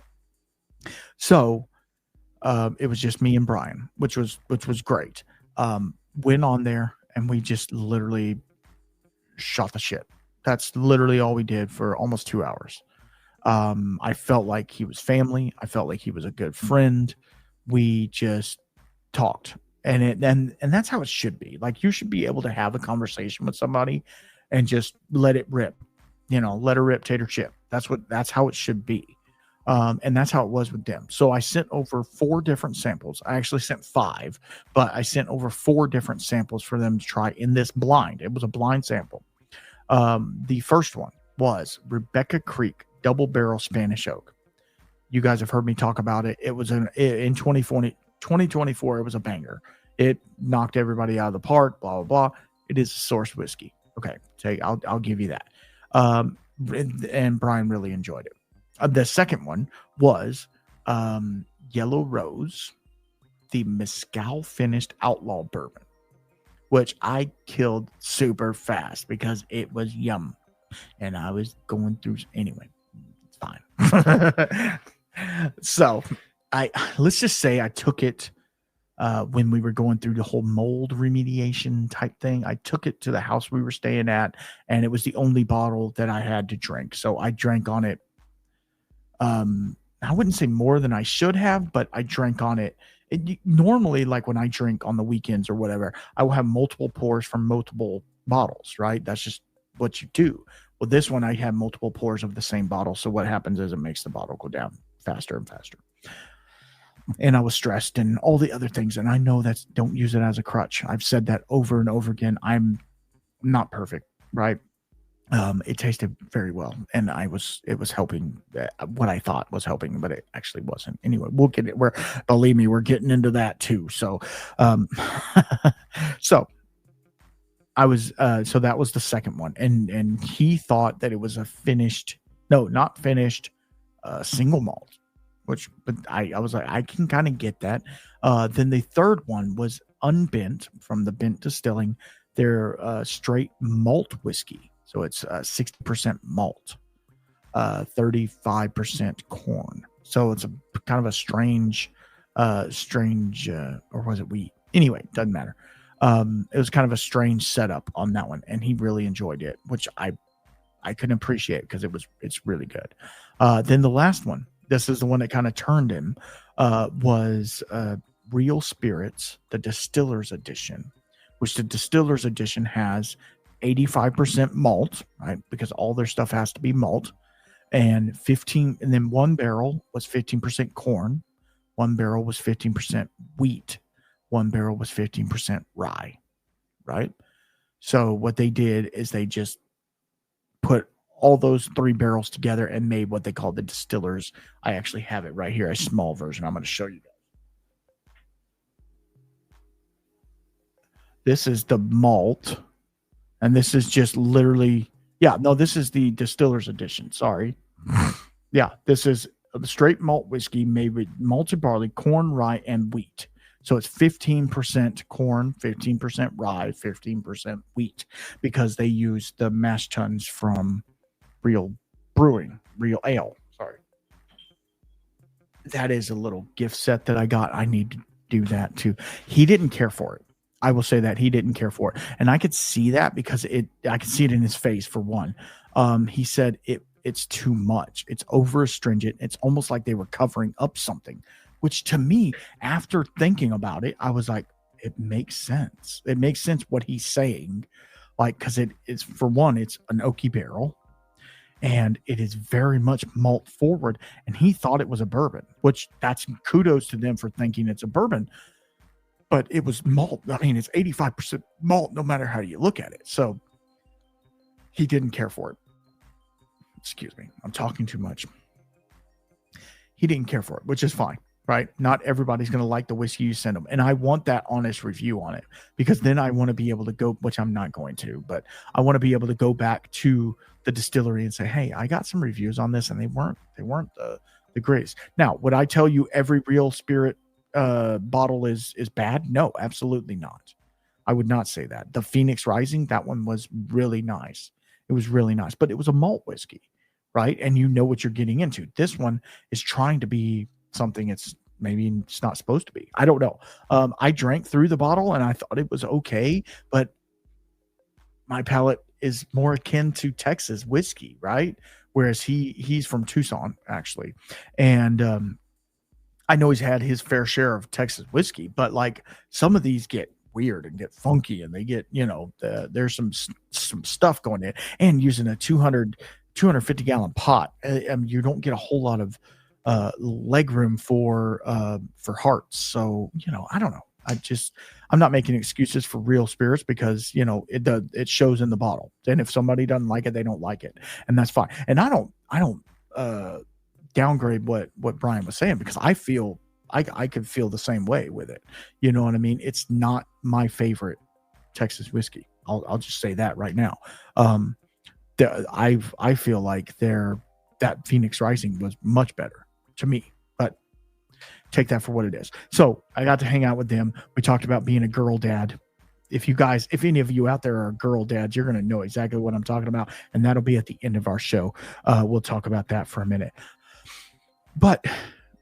So it was just me and Brian, which was great. Went on there and we just literally shot the shit. That's literally all we did for almost 2 hours. I felt like he was family. I felt like he was a good friend. We just talked, and that's how it should be. Like, you should be able to have a conversation with somebody and just let it rip. Let her rip, tater chip. That's how it should be. And that's how it was with them. So I sent over 4 different samples. I actually sent 5, but I sent over 4 different samples for them to try in this blind. It was a blind sample. The first one was Rebecca Creek Double Barrel Spanish Oak. You guys have heard me talk about it. It was in 2024. It was a banger. It knocked everybody out of the park. Blah blah blah. It is a source whiskey. Okay, I'll give you that. And Brian really enjoyed it. The second one was Yellow Rose, the Mezcal finished outlaw bourbon, which I killed super fast because it was yum. And I was going through anyway. It's fine. So let's just say I took it when we were going through the whole mold remediation type thing. I took it to the house we were staying at, and it was the only bottle that I had to drink. So I drank on it. I wouldn't say more than I should have, but I drank on it. Normally, like when I drink on the weekends or whatever, I will have multiple pours from multiple bottles, right? That's just what you do. Well, this one, I had multiple pours of the same bottle. So what happens is it makes the bottle go down faster and faster. And I was stressed and all the other things. And I know don't use it as a crutch. I've said that over and over again. I'm not perfect, right? It tasted very well, and it was helping what I thought was helping, but it actually wasn't. Anyway, we'll get it. Believe me, we're getting into that too. So, um, so so that was the second one, and he thought that it was a finished, no, not finished, single malt, but I was like, I can kind of get that. Then the third one was unbent from the Bent Distilling, their straight malt whiskey. So it's 60% malt, 35% corn. So it's a kind of a strange, or was it wheat? Anyway, doesn't matter. It was kind of a strange setup on that one, and he really enjoyed it, which I can appreciate because it's really good. Then the last one, this is the one that kind of turned him, was Real Spirits, the Distiller's Edition, which the Distiller's Edition has 85% malt, right? Because all their stuff has to be malt, and then one barrel was 15% corn, one barrel was 15% wheat, one barrel was 15% rye, right? So what they did is they just put all those 3 barrels together and made what they call the distillers. I actually have it right here, a small version. I'm going to show you guys. This is the malt, and this is just literally, this is the distiller's edition. Sorry. Yeah, this is a straight malt whiskey made with malted barley, corn, rye, and wheat. So it's 15% corn, 15% rye, 15% wheat, because they use the mash tuns from Real Ale. Sorry. That is a little gift set that I got. I need to do that too. He didn't care for it. I will say that he didn't care for it. And I could see that because I could see it in his face for one. He said it's too much. It's over astringent. It's almost like they were covering up something, which to me, after thinking about it, I was like, it makes sense. It makes sense what he's saying. Like, because it's, for one, it's an oaky barrel, and it is very much malt forward. And he thought it was a bourbon, which that's kudos to them for thinking it's a bourbon. But it was malt. I mean, it's 85% malt, no matter how you look at it. So he didn't care for it. Excuse me, I'm talking too much. He didn't care for it, which is fine, right? Not everybody's going to like the whiskey you send them. And I want that honest review on it, because then I want to be able to go, which I'm not going to, but I want to be able to go back to the distillery and say, hey, I got some reviews on this, and they weren't the greatest. Now, would I tell you every Real Spirit bottle is bad? No, absolutely not. I would not say that. The Phoenix Rising, that one was really nice. It was really nice, but it was a malt whiskey, right? And you know what you're getting into. This one is trying to be something it's not supposed to be. I don't know. I drank through the bottle and I thought it was okay, but my palate is more akin to Texas whiskey, right? Whereas he's from Tucson, actually. And I know he's had his fair share of Texas whiskey, but like some of these get weird and get funky, and they get, there's some stuff going in, and using a 250 gallon pot, you don't get a whole lot of leg room for hearts. So, I don't know. I'm not making excuses for Real Spirits, because, it shows in the bottle. And if somebody doesn't like it, they don't like it. And that's fine. And I don't downgrade what Brian was saying, because I feel I could feel the same way with it. You know what I mean? It's not my favorite Texas whiskey. I'll just say that right now. I feel like that Phoenix Rising was much better to me, but take that for what it is. So I got to hang out with them. We talked about being a girl dad. If any of you out there are girl dads, you're going to know exactly what I'm talking about. And that'll be at the end of our show. We'll talk about that for a minute. But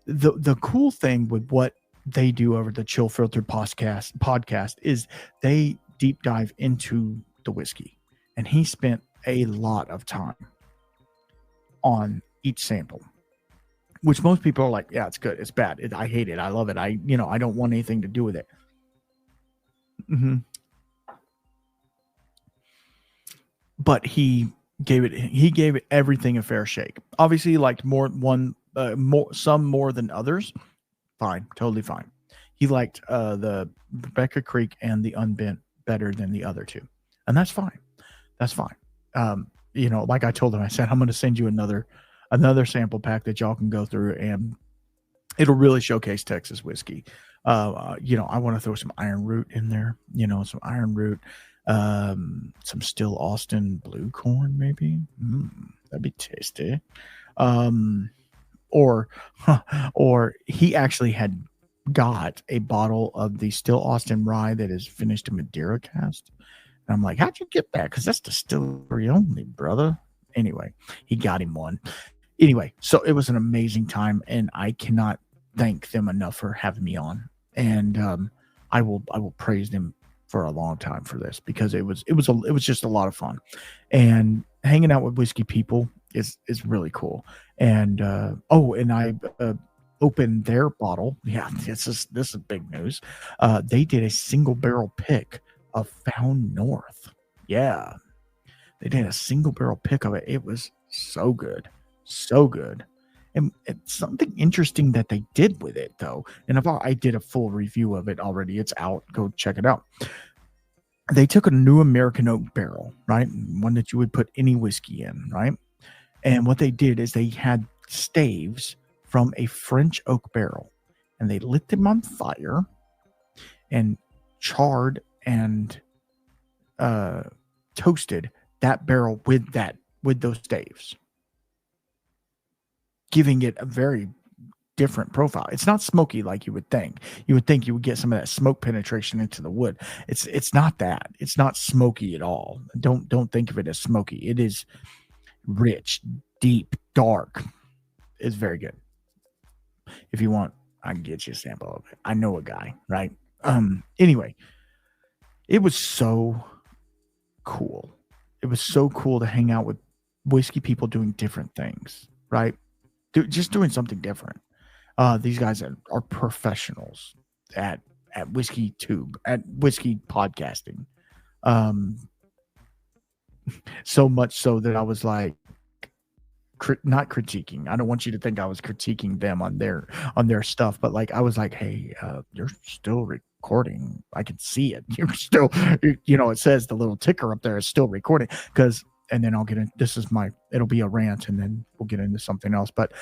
the cool thing with what they do over the Chill Filtered podcast is they deep dive into the whiskey. And he spent a lot of time on each sample, which most people are like, yeah, it's good, it's bad, I hate it, I love it, I don't want anything to do with it. Mm-hmm. But he gave it everything a fair shake. Obviously, he liked some more than others. Fine, totally fine. He liked the Rebecca Creek and the Unbent better than the other two, and that's fine. That's fine. like I told them, I said, I'm going to send you another sample pack that y'all can go through, and it'll really showcase Texas whiskey. I want to throw some Iron Root in there, some Iron Root, some Still Austin Blue Corn, maybe. That'd be tasty. Or he actually had got a bottle of the Still Austin Rye that is finished in Madeira cast. And I'm like, how'd you get that? Because that's distillery only, brother. Anyway, he got him one. Anyway, so it was an amazing time, and I cannot thank them enough for having me on. And I will praise them for a long time for this, because it was just a lot of fun, and hanging out with whiskey people is really cool. And and I opened their bottle. Yeah, this is big news. They did a single barrel pick of Found North. Yeah, they did a single barrel pick of it. It was so good. So good. And it's something interesting that they did with it, though. And I did a full review of it already. It's out. Go check it out. They took a new American oak barrel, right? One that you would put any whiskey in, right? And what they did is they had staves from a French oak barrel, and they lit them on fire and charred and toasted that barrel with those staves, giving it a very different profile. It's not smoky like you would think. You would think you would get some of that smoke penetration into the wood. It's not that. It's not smoky at all. Don't think of it as smoky. It is rich, deep, dark. It's very good. If you want, I can get you a sample of it. I know a guy, right? Anyway, it was so cool. It was so cool to hang out with whiskey people doing different things, right? Just doing something different. These guys are professionals at whiskey podcasting. So much so that I was like, not critiquing. I don't want you to think I was critiquing them on their stuff, but like I was like, hey, you're still recording. I can see it. You're still, it says the little ticker up there is still recording. And then I'll get in. It'll be a rant, and then we'll get into something else. But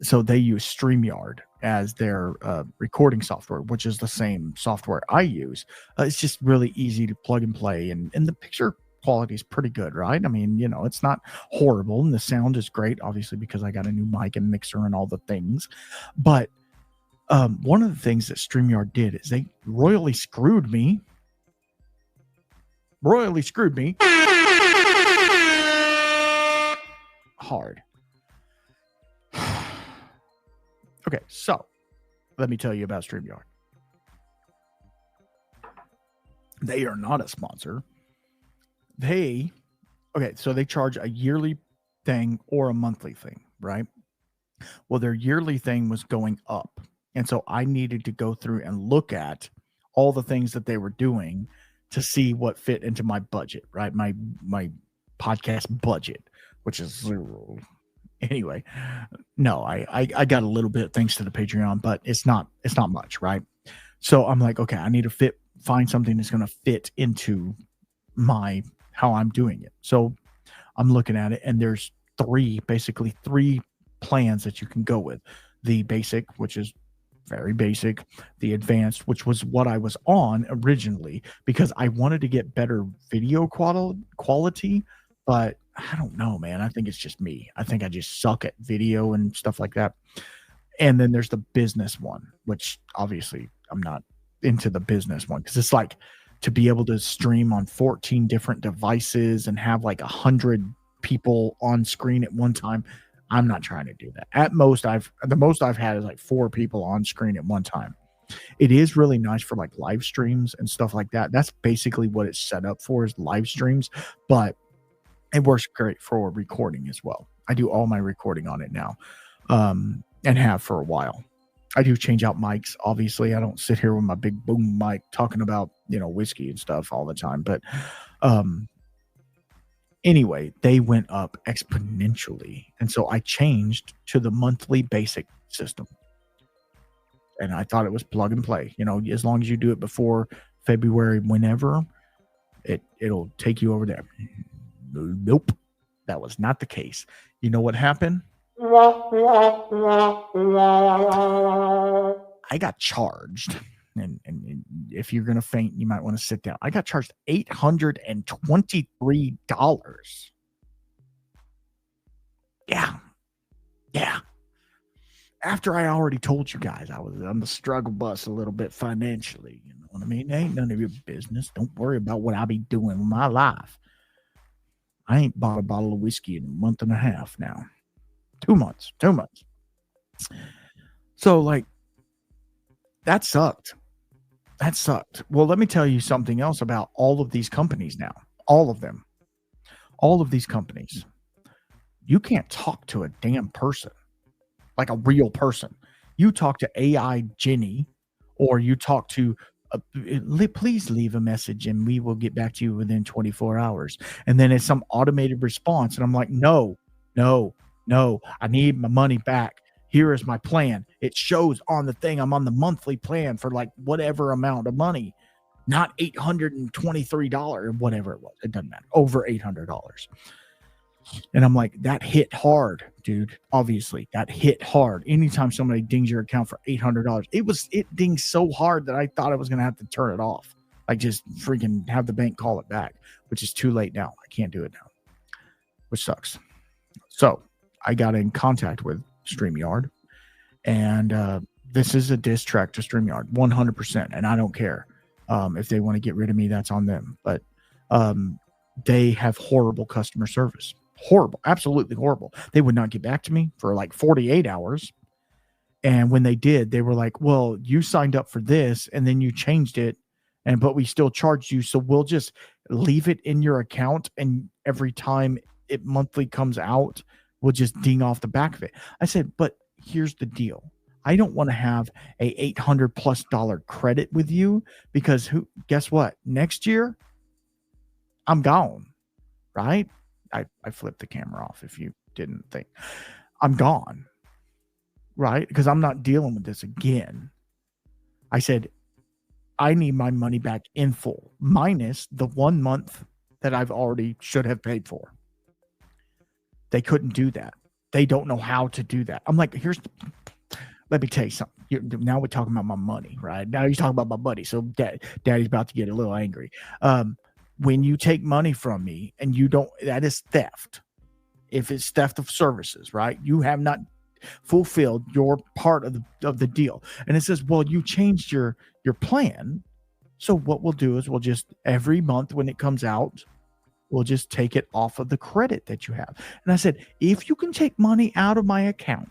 so they use StreamYard as their recording software, which is the same software I use. It's just really easy to plug and play, and the picture quality is pretty good, right? I mean, it's not horrible, and the sound is great, obviously, because I got a new mic and mixer and all the things. But one of the things that StreamYard did is they royally screwed me. Hard. Okay, so let me tell you about StreamYard. They are not a sponsor. So they charge a yearly thing or a monthly thing, right? Well, their yearly thing was going up. And so I needed to go through and look at all the things that they were doing to see what fit into my budget, right? My podcast budget, which is zero. Anyway, no, I got a little bit thanks to the Patreon, but it's not much, right? So I'm like, okay, I need to find something that's going to fit into how I'm doing it. So I'm looking at it, and there's basically three plans that you can go with. The basic, which is very basic, the advanced, which was what I was on originally because I wanted to get better video quality, but I don't know, man. I think it's just me. I think I just suck at video and stuff like that. And then there's the business one, which obviously I'm not into the business one because it's like to be able to stream on 14 different devices and have like 100 people on screen at one time. I'm not trying to do that. At most, the most I've had is like 4 people on screen at one time. It is really nice for like live streams and stuff like that. That's basically what it's set up for, is live streams, but it works great for recording as well. I do all my recording on it now, and have for a while. I do change out mics. Obviously, I don't sit here with my big boom mic talking about, whiskey and stuff all the time. But anyway, they went up exponentially. And so I changed to the monthly basic system. And I thought it was plug and play. As long as you do it before February, whenever, it'll take you over there. Nope, that was not the case. You know what happened? I got charged. And if you're going to faint, you might want to sit down. I got charged $823. Yeah. After I already told you guys I was on the struggle bus a little bit financially. You know what I mean? It ain't none of your business. Don't worry about what I be doing with my life. I ain't bought a bottle of whiskey in a month and a half now. 2 months. So, like, that sucked. Well, let me tell you something else about all of these companies now. All of them. All of these companies. You can't talk to a damn person, like a real person. You talk to AI Jenny, or you talk to, please leave a message and we will get back to you within 24 hours. And then it's some automated response. And I'm like, no, I need my money back. Here is my plan. It shows on the thing I'm on the monthly plan for like whatever amount of money, not $823 or whatever it was. It doesn't matter. Over $800. And I'm like, that hit hard, dude. Obviously, that hit hard. Anytime somebody dings your account for $800, it dings so hard that I thought I was going to have to turn it off. Like, just freaking have the bank call it back, which is too late now. I can't do it now, which sucks. So I got in contact with StreamYard, and this is a diss track to StreamYard, 100%. And I don't care if they want to get rid of me, that's on them. But they have horrible customer service. Horrible, absolutely horrible. They would not get back to me for like 48 hours. And when they did, they were like, well, you signed up for this and then you changed it, but we still charged you. So we'll just leave it in your account. And every time it monthly comes out, we'll just ding off the back of it. I said, but here's the deal. I don't want to have a $800+ credit with you, because guess what? Next year, I'm gone, right? I flipped the camera off if you didn't think. I'm gone, right? Because I'm not dealing with this again. I said, I need my money back in full, minus the 1 month that I've already should have paid for. They couldn't do that. They don't know how to do that. I'm like, let me tell you something. Now we're talking about my money, right? Now you're talking about my money. So daddy's about to get a little angry. When you take money from me and you don't, that is theft. If it's theft of services, right? You have not fulfilled your part of the deal. And it says, well, you changed your plan. So what we'll do is we'll just, every month when it comes out, we'll just take it off of the credit that you have. And I said, if you can take money out of my account,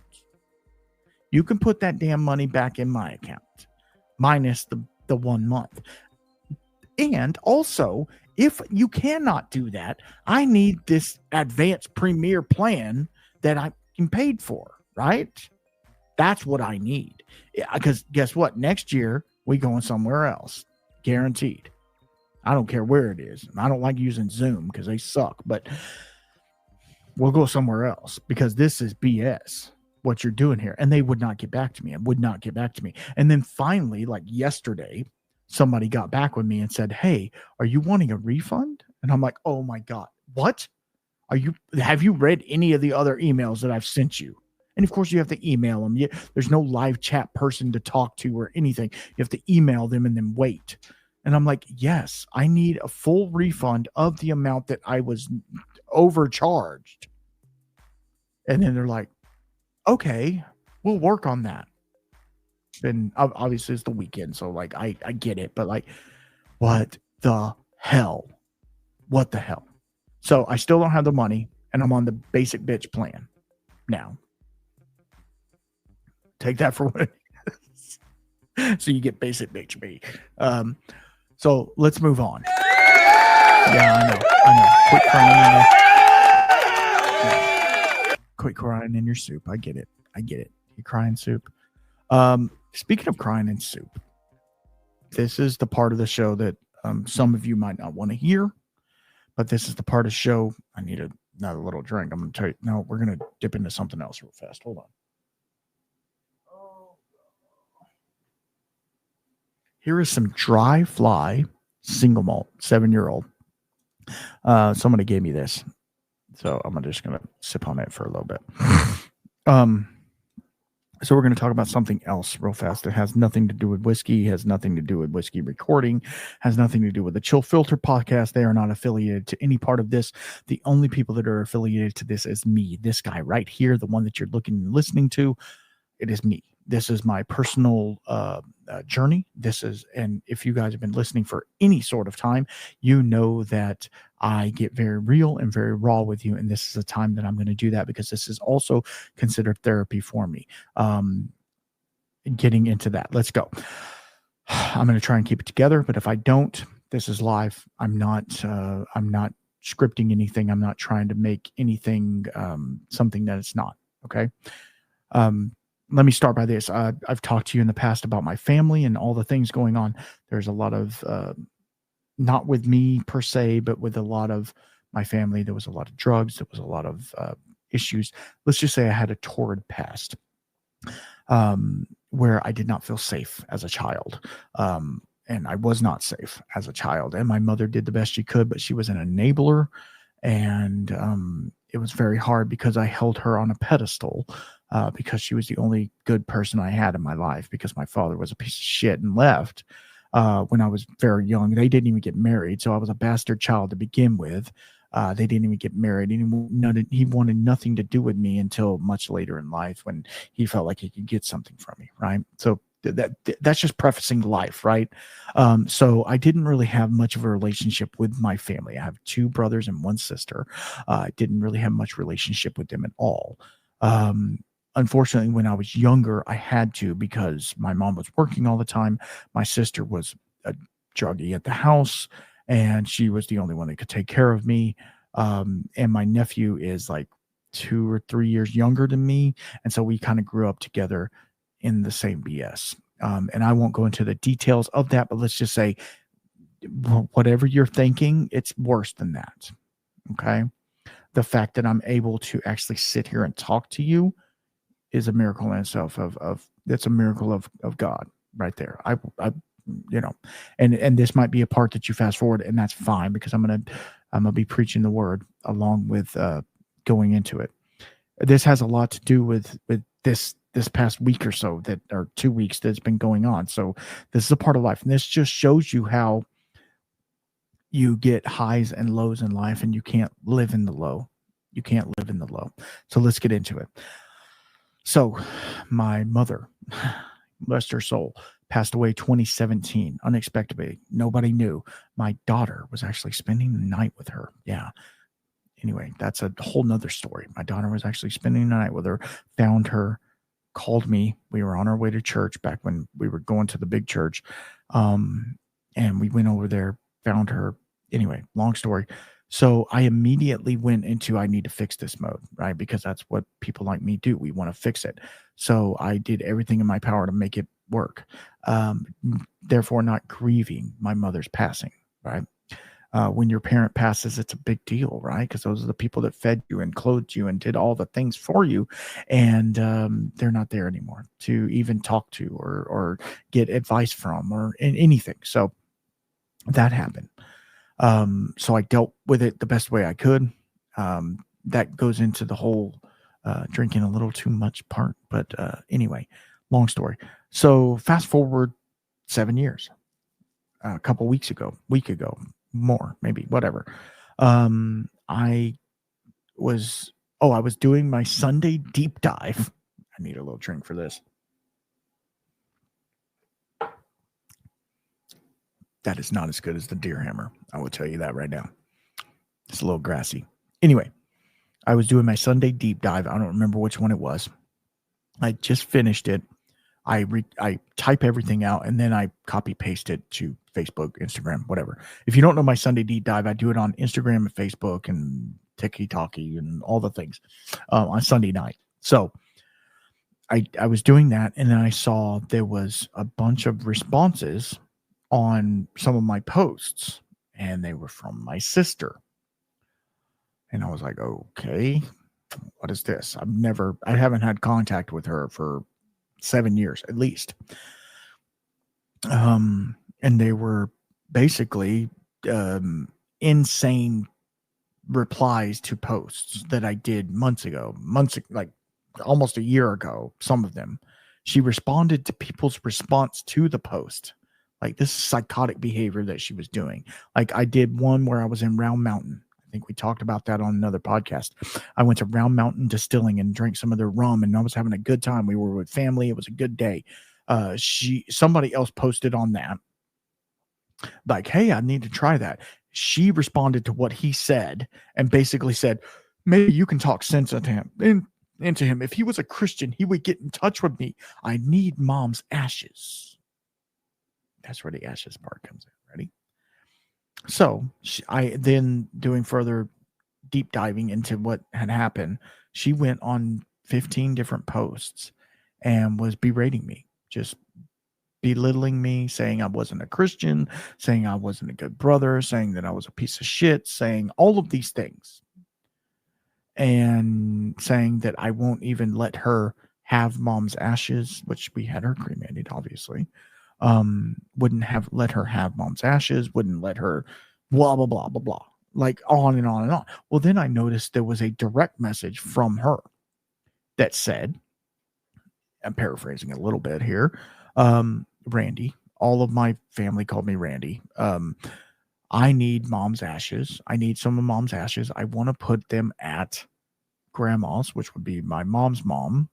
you can put that damn money back in my account, minus the 1 month. And also, if you cannot do that, I need this advanced premier plan that I'm paid for, right? That's what I need. Because guess what? Next year, we going somewhere else. Guaranteed. I don't care where it is. I don't like using Zoom because they suck, but we'll go somewhere else because this is BS, what you're doing here. And they would not get back to me. And then finally, like yesterday, somebody got back with me and said, hey, are you wanting a refund? And I'm like, oh my God, what? Have you read any of the other emails that I've sent you? And of course you have to email them. There's no live chat person to talk to or anything. You have to email them and then wait. And I'm like, yes, I need a full refund of the amount that I was overcharged. And then they're like, okay, we'll work on that. And obviously it's the weekend, so like I get it, but like, what the hell? So I still don't have the money, and I'm on the basic bitch plan now. Take that for what it is. So you get basic bitch me. So let's move on. Yeah, I know. Quit crying in your soup. I get it. You crying soup. Speaking of crying in soup, this is the part of the show that some of you might not want to hear, but this is the part of the show. I need another little drink. I'm going to tell you. No, we're going to dip into something else real fast. Hold on. Here is some dry fly single malt 7-year-old Somebody gave me this, so I'm just going to sip on it for a little bit. Um, so we're going to talk about something else real fast. It has nothing to do with whiskey, has nothing to do with whiskey recording, has nothing to do with the Chill Filter podcast. They are not affiliated to any part of this. The only people that are affiliated to this is me, this guy right here, the one that you're looking and listening to. It is me. This is my personal journey. And if you guys have been listening for any sort of time, you know that I get very real and very raw with you. And this is a time that I'm going to do that because this is also considered therapy for me. Getting into that. Let's go. I'm going to try and keep it together, but if I don't, this is live. I'm not scripting anything. I'm not trying to make anything something that it's not. Okay. Let me start by this. I've talked to you in the past about my family and all the things going on. There's a lot of, not with me per se, but with a lot of my family. There was a lot of drugs. There was a lot of issues. Let's just say I had a torrid past where I did not feel safe as a child. And I was not safe as a child. And my mother did the best she could, but she was an enabler. And it was very hard because I held her on a pedestal. Because she was the only good person I had in my life, because my father was a piece of shit and left when I was very young. They didn't even get married, so I was a bastard child to begin with. They didn't even get married. He wanted nothing to do with me until much later in life when he felt like he could get something from me, right? So that's just prefacing life, right? So I didn't really have much of a relationship with my family. I have 2 brothers and 1 sister. I didn't really have much relationship with them at all. Unfortunately, when I was younger, I had to, because my mom was working all the time. My sister was a druggie at the house, and she was the only one that could take care of me. And my nephew is like 2 or 3 years younger than me. And so we kind of grew up together in the same BS. And I won't go into the details of that, but let's just say whatever you're thinking, it's worse than that. Okay. The fact that I'm able to actually sit here and talk to you is a miracle in itself. That's a miracle of God right there. I and this might be a part that you fast forward, and that's fine, because I'm gonna be preaching the word along with going into it. This has a lot to do with this past week or so, or 2 weeks that's been going on. So this is a part of life, and this just shows you how you get highs and lows in life, and you can't live in the low. You can't live in the low. So let's get into it. So my mother, bless her soul, passed away 2017, unexpectedly. Nobody knew. My daughter was actually spending the night with her. Yeah. Anyway, that's a whole nother story. My daughter was actually spending the night with her, found her, called me. We were on our way to church back when we were going to the big church. And we went over there, found her. Anyway, long story. So I immediately went into, I need to fix this mode, right? Because that's what people like me do. We want to fix it. So I did everything in my power to make it work. Therefore, not grieving my mother's passing, right? When your parent passes, it's a big deal, right? Because those are the people that fed you and clothed you and did all the things for you. And they're not there anymore to even talk to or get advice from or anything. So that happened. So I dealt with it the best way I could. That goes into the whole drinking a little too much part. But anyway, long story. So fast forward 7 years, a couple week ago, more, maybe, whatever. I was doing my Sunday deep dive. I need a little drink for this. That is not as good as the Deer Hammer. I will tell you that right now. It's a little grassy. Anyway, I was doing my Sunday deep dive. I don't remember which one it was. I just finished it. I type everything out, and then I copy paste it to Facebook, Instagram, whatever. If you don't know my Sunday deep dive, I do it on Instagram and Facebook and TikTok and all the things on Sunday night. So I was doing that, and then I saw there was a bunch of responses on some of my posts, and they were from my sister. And I was like, okay, what is this? I haven't had contact with her for 7 years at least. And they were basically insane replies to posts that I did like almost a year ago, some of them. She responded to people's response to the post. Like, this is psychotic behavior that she was doing. Like, I did one where I was in Round Mountain. I think we talked about that on another podcast. I went to Round Mountain Distilling and drank some of their rum, and I was having a good time. We were with family. It was a good day. Somebody else posted on that, like, hey, I need to try that. She responded to what he said and basically said, maybe you can talk sense into him. If he was a Christian, he would get in touch with me. I need mom's ashes. That's where the ashes part comes in. Ready? So I then, doing further deep diving into what had happened, she went on 15 different posts and was berating me, just belittling me, saying I wasn't a Christian, saying I wasn't a good brother, saying that I was a piece of shit, saying all of these things, and saying that I won't even let her have mom's ashes, which we had her cremated, obviously. Wouldn't have let her have mom's ashes, wouldn't let her blah, blah, blah, blah, blah, like on and on and on. Well, then I noticed there was a direct message from her that said, I'm paraphrasing a little bit here, Randy, all of my family called me Randy. I need mom's ashes. I need some of mom's ashes. I want to put them at grandma's, which would be my mom's mom,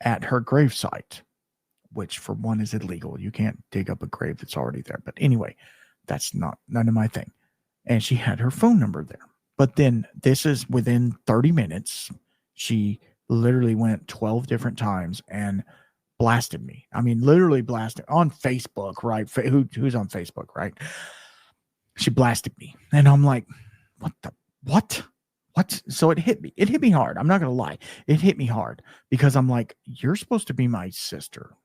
at her gravesite, which for one is illegal. You can't dig up a grave that's already there. But anyway, that's none of my thing. And she had her phone number there. But then this is within 30 minutes. She literally went 12 different times and blasted me. I mean, literally blasted on Facebook, right? Who's on Facebook, right? She blasted me. And I'm like, what? So it hit me. It hit me hard. I'm not going to lie. It hit me hard because I'm like, you're supposed to be my sister.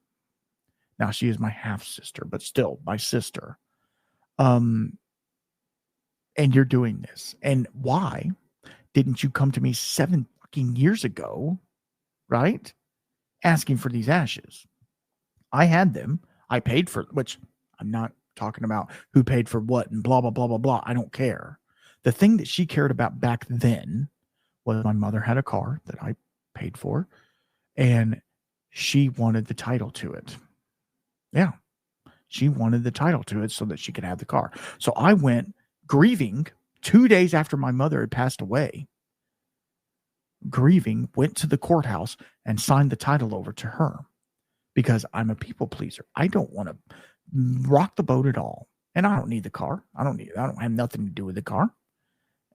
Now, she is my half sister, but still my sister. And you're doing this. And why didn't you come to me 7 fucking years ago, right? Asking for these ashes. I had them. I paid for, which I'm not talking about who paid for what and blah, blah, blah, blah, blah. I don't care. The thing that she cared about back then was my mother had a car that I paid for, and she wanted the title to it. Yeah. She wanted the title to it so that she could have the car. So I went grieving 2 days after my mother had passed away. Grieving, went to the courthouse and signed the title over to her because I'm a people pleaser. I don't want to rock the boat at all. And I don't need the car. I don't have nothing to do with the car.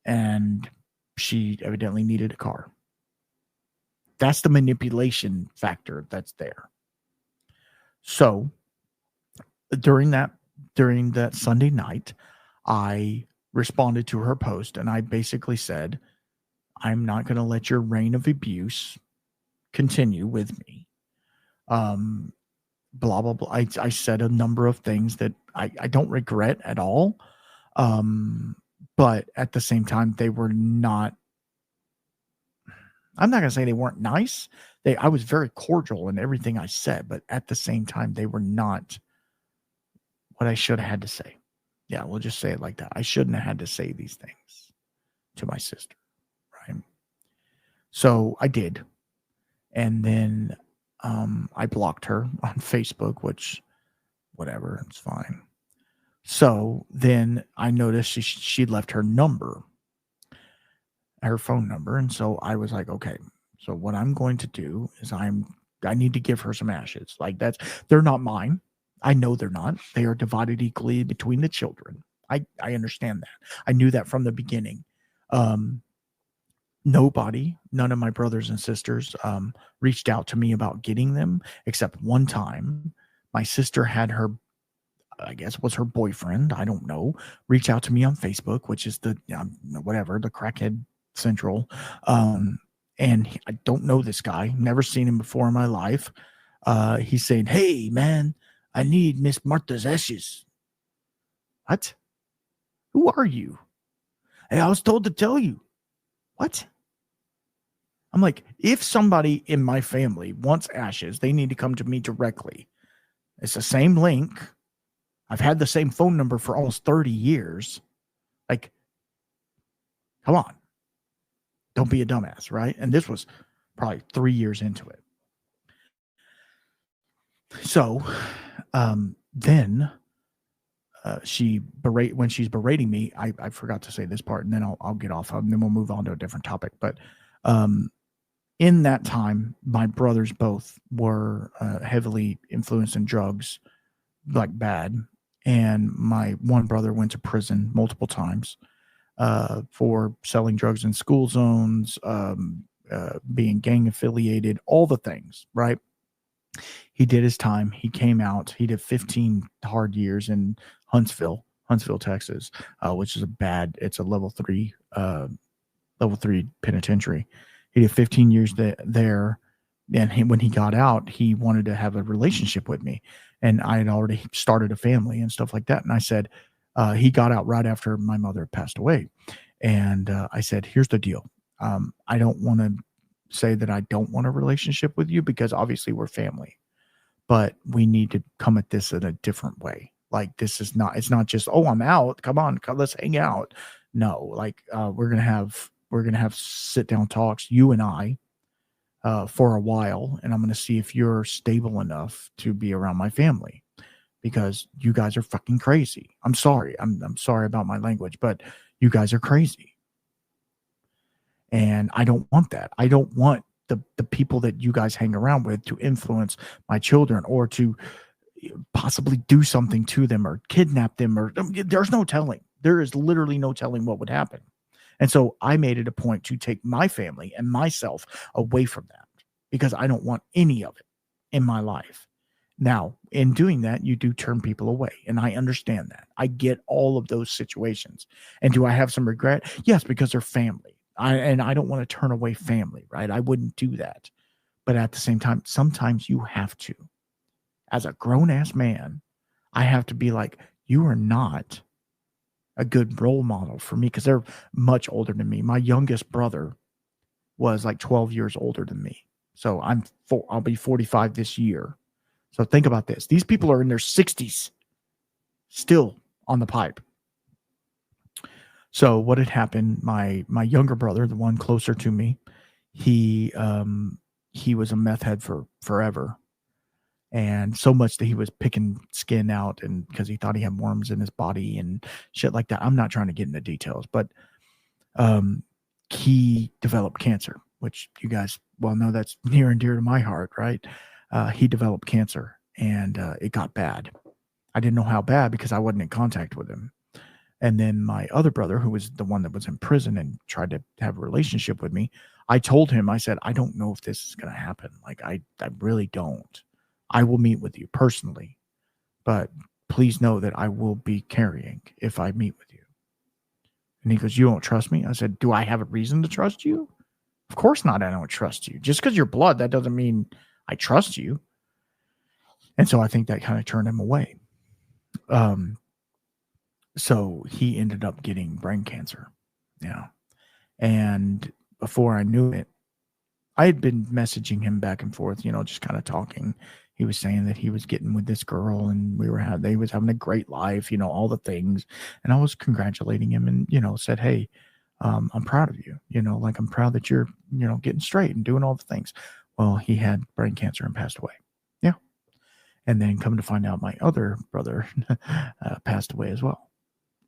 And she evidently needed a car. That's the manipulation factor that's there. So during that Sunday night, I responded to her post and I basically said, I'm not going to let your reign of abuse continue with me. Blah, blah, blah. I said a number of things that I don't regret at all. But at the same time, they were not, I'm not going to say they weren't nice. I was very cordial in everything I said, but at the same time, they were not what I should have had to say. Yeah, we'll just say it like that. I shouldn't have had to say these things to my sister, right? So I did. And then I blocked her on Facebook, which, whatever, it's fine. So then I noticed she left her number, her phone number. And so I was like, okay, so what I'm going to do is I need to give her some ashes. Like, they're not mine. I know they're not. They are divided equally between the children. I understand that. I knew that from the beginning. None of my brothers and sisters reached out to me about getting them, except one time. My sister had her, I guess was her boyfriend, I don't know, reach out to me on Facebook, which is the crackhead central. And I don't know this guy, never seen him before in my life. He's saying, hey, man, I need Miss Martha's ashes. What? Who are you? Hey, I was told to tell you. What? I'm like, if somebody in my family wants ashes, they need to come to me directly. It's the same link. I've had the same phone number for almost 30 years. Like, come on. Don't be a dumbass, right? And this was probably 3 years into it. So, then when she's berating me, I forgot to say this part, and then I'll get off, and then we'll move on to a different topic. But um, in that time, my brothers both were heavily influenced in drugs, like bad, and my one brother went to prison multiple times for selling drugs in school zones, being gang affiliated, all the things, right? He did his time. He came out. He did 15 hard years in Huntsville, Texas, which is it's a level three penitentiary. He did 15 years there. And when he got out, he wanted to have a relationship with me. And I had already started a family and stuff like that. And I said, he got out right after my mother passed away. And I said, here's the deal. I don't want to say that I don't want a relationship with you because obviously we're family, but we need to come at this in a different way. Like it's not just, oh, I'm out. Come on, let's hang out. No, like we're gonna have sit down talks, you and I, for a while, and I'm gonna see if you're stable enough to be around my family because you guys are fucking crazy. I'm sorry. I'm sorry about my language, but you guys are crazy. And I don't want that. I don't want the people that you guys hang around with to influence my children or to possibly do something to them or kidnap them or there's no telling. There is literally no telling what would happen. And so I made it a point to take my family and myself away from that because I don't want any of it in my life. Now, in doing that, you do turn people away. And I understand that. I get all of those situations. And do I have some regret? Yes, because they're family. I don't want to turn away family, right? I wouldn't do that. But at the same time, sometimes you have to. As a grown-ass man, I have to be like, you are not a good role model for me because they're much older than me. My youngest brother was like 12 years older than me. So I'll be 45 this year. So think about this. These people are in their 60s still on the pipe. So what had happened, my younger brother, the one closer to me, he was a meth head for forever. And so much that he was picking skin out and because he thought he had worms in his body and shit like that. I'm not trying to get into details, but he developed cancer, which you guys well know that's near and dear to my heart, right? He developed cancer and it got bad. I didn't know how bad because I wasn't in contact with him. And then my other brother, who was the one that was in prison and tried to have a relationship with me, I told him, I said, I don't know if this is going to happen. Like, I really don't. I will meet with you personally, but please know that I will be carrying if I meet with you. And he goes, you don't trust me? I said, do I have a reason to trust you? Of course not. I don't trust you. Just because you're blood, that doesn't mean I trust you. And so I think that kind of turned him away. So he ended up getting brain cancer. Yeah. And before I knew it, I had been messaging him back and forth, just kind of talking. He was saying that he was getting with this girl and they was having a great life, all the things. And I was congratulating him and, said, hey, I'm proud of you, like I'm proud that you're, getting straight and doing all the things. Well, he had brain cancer and passed away. Yeah. And then come to find out my other brother passed away as well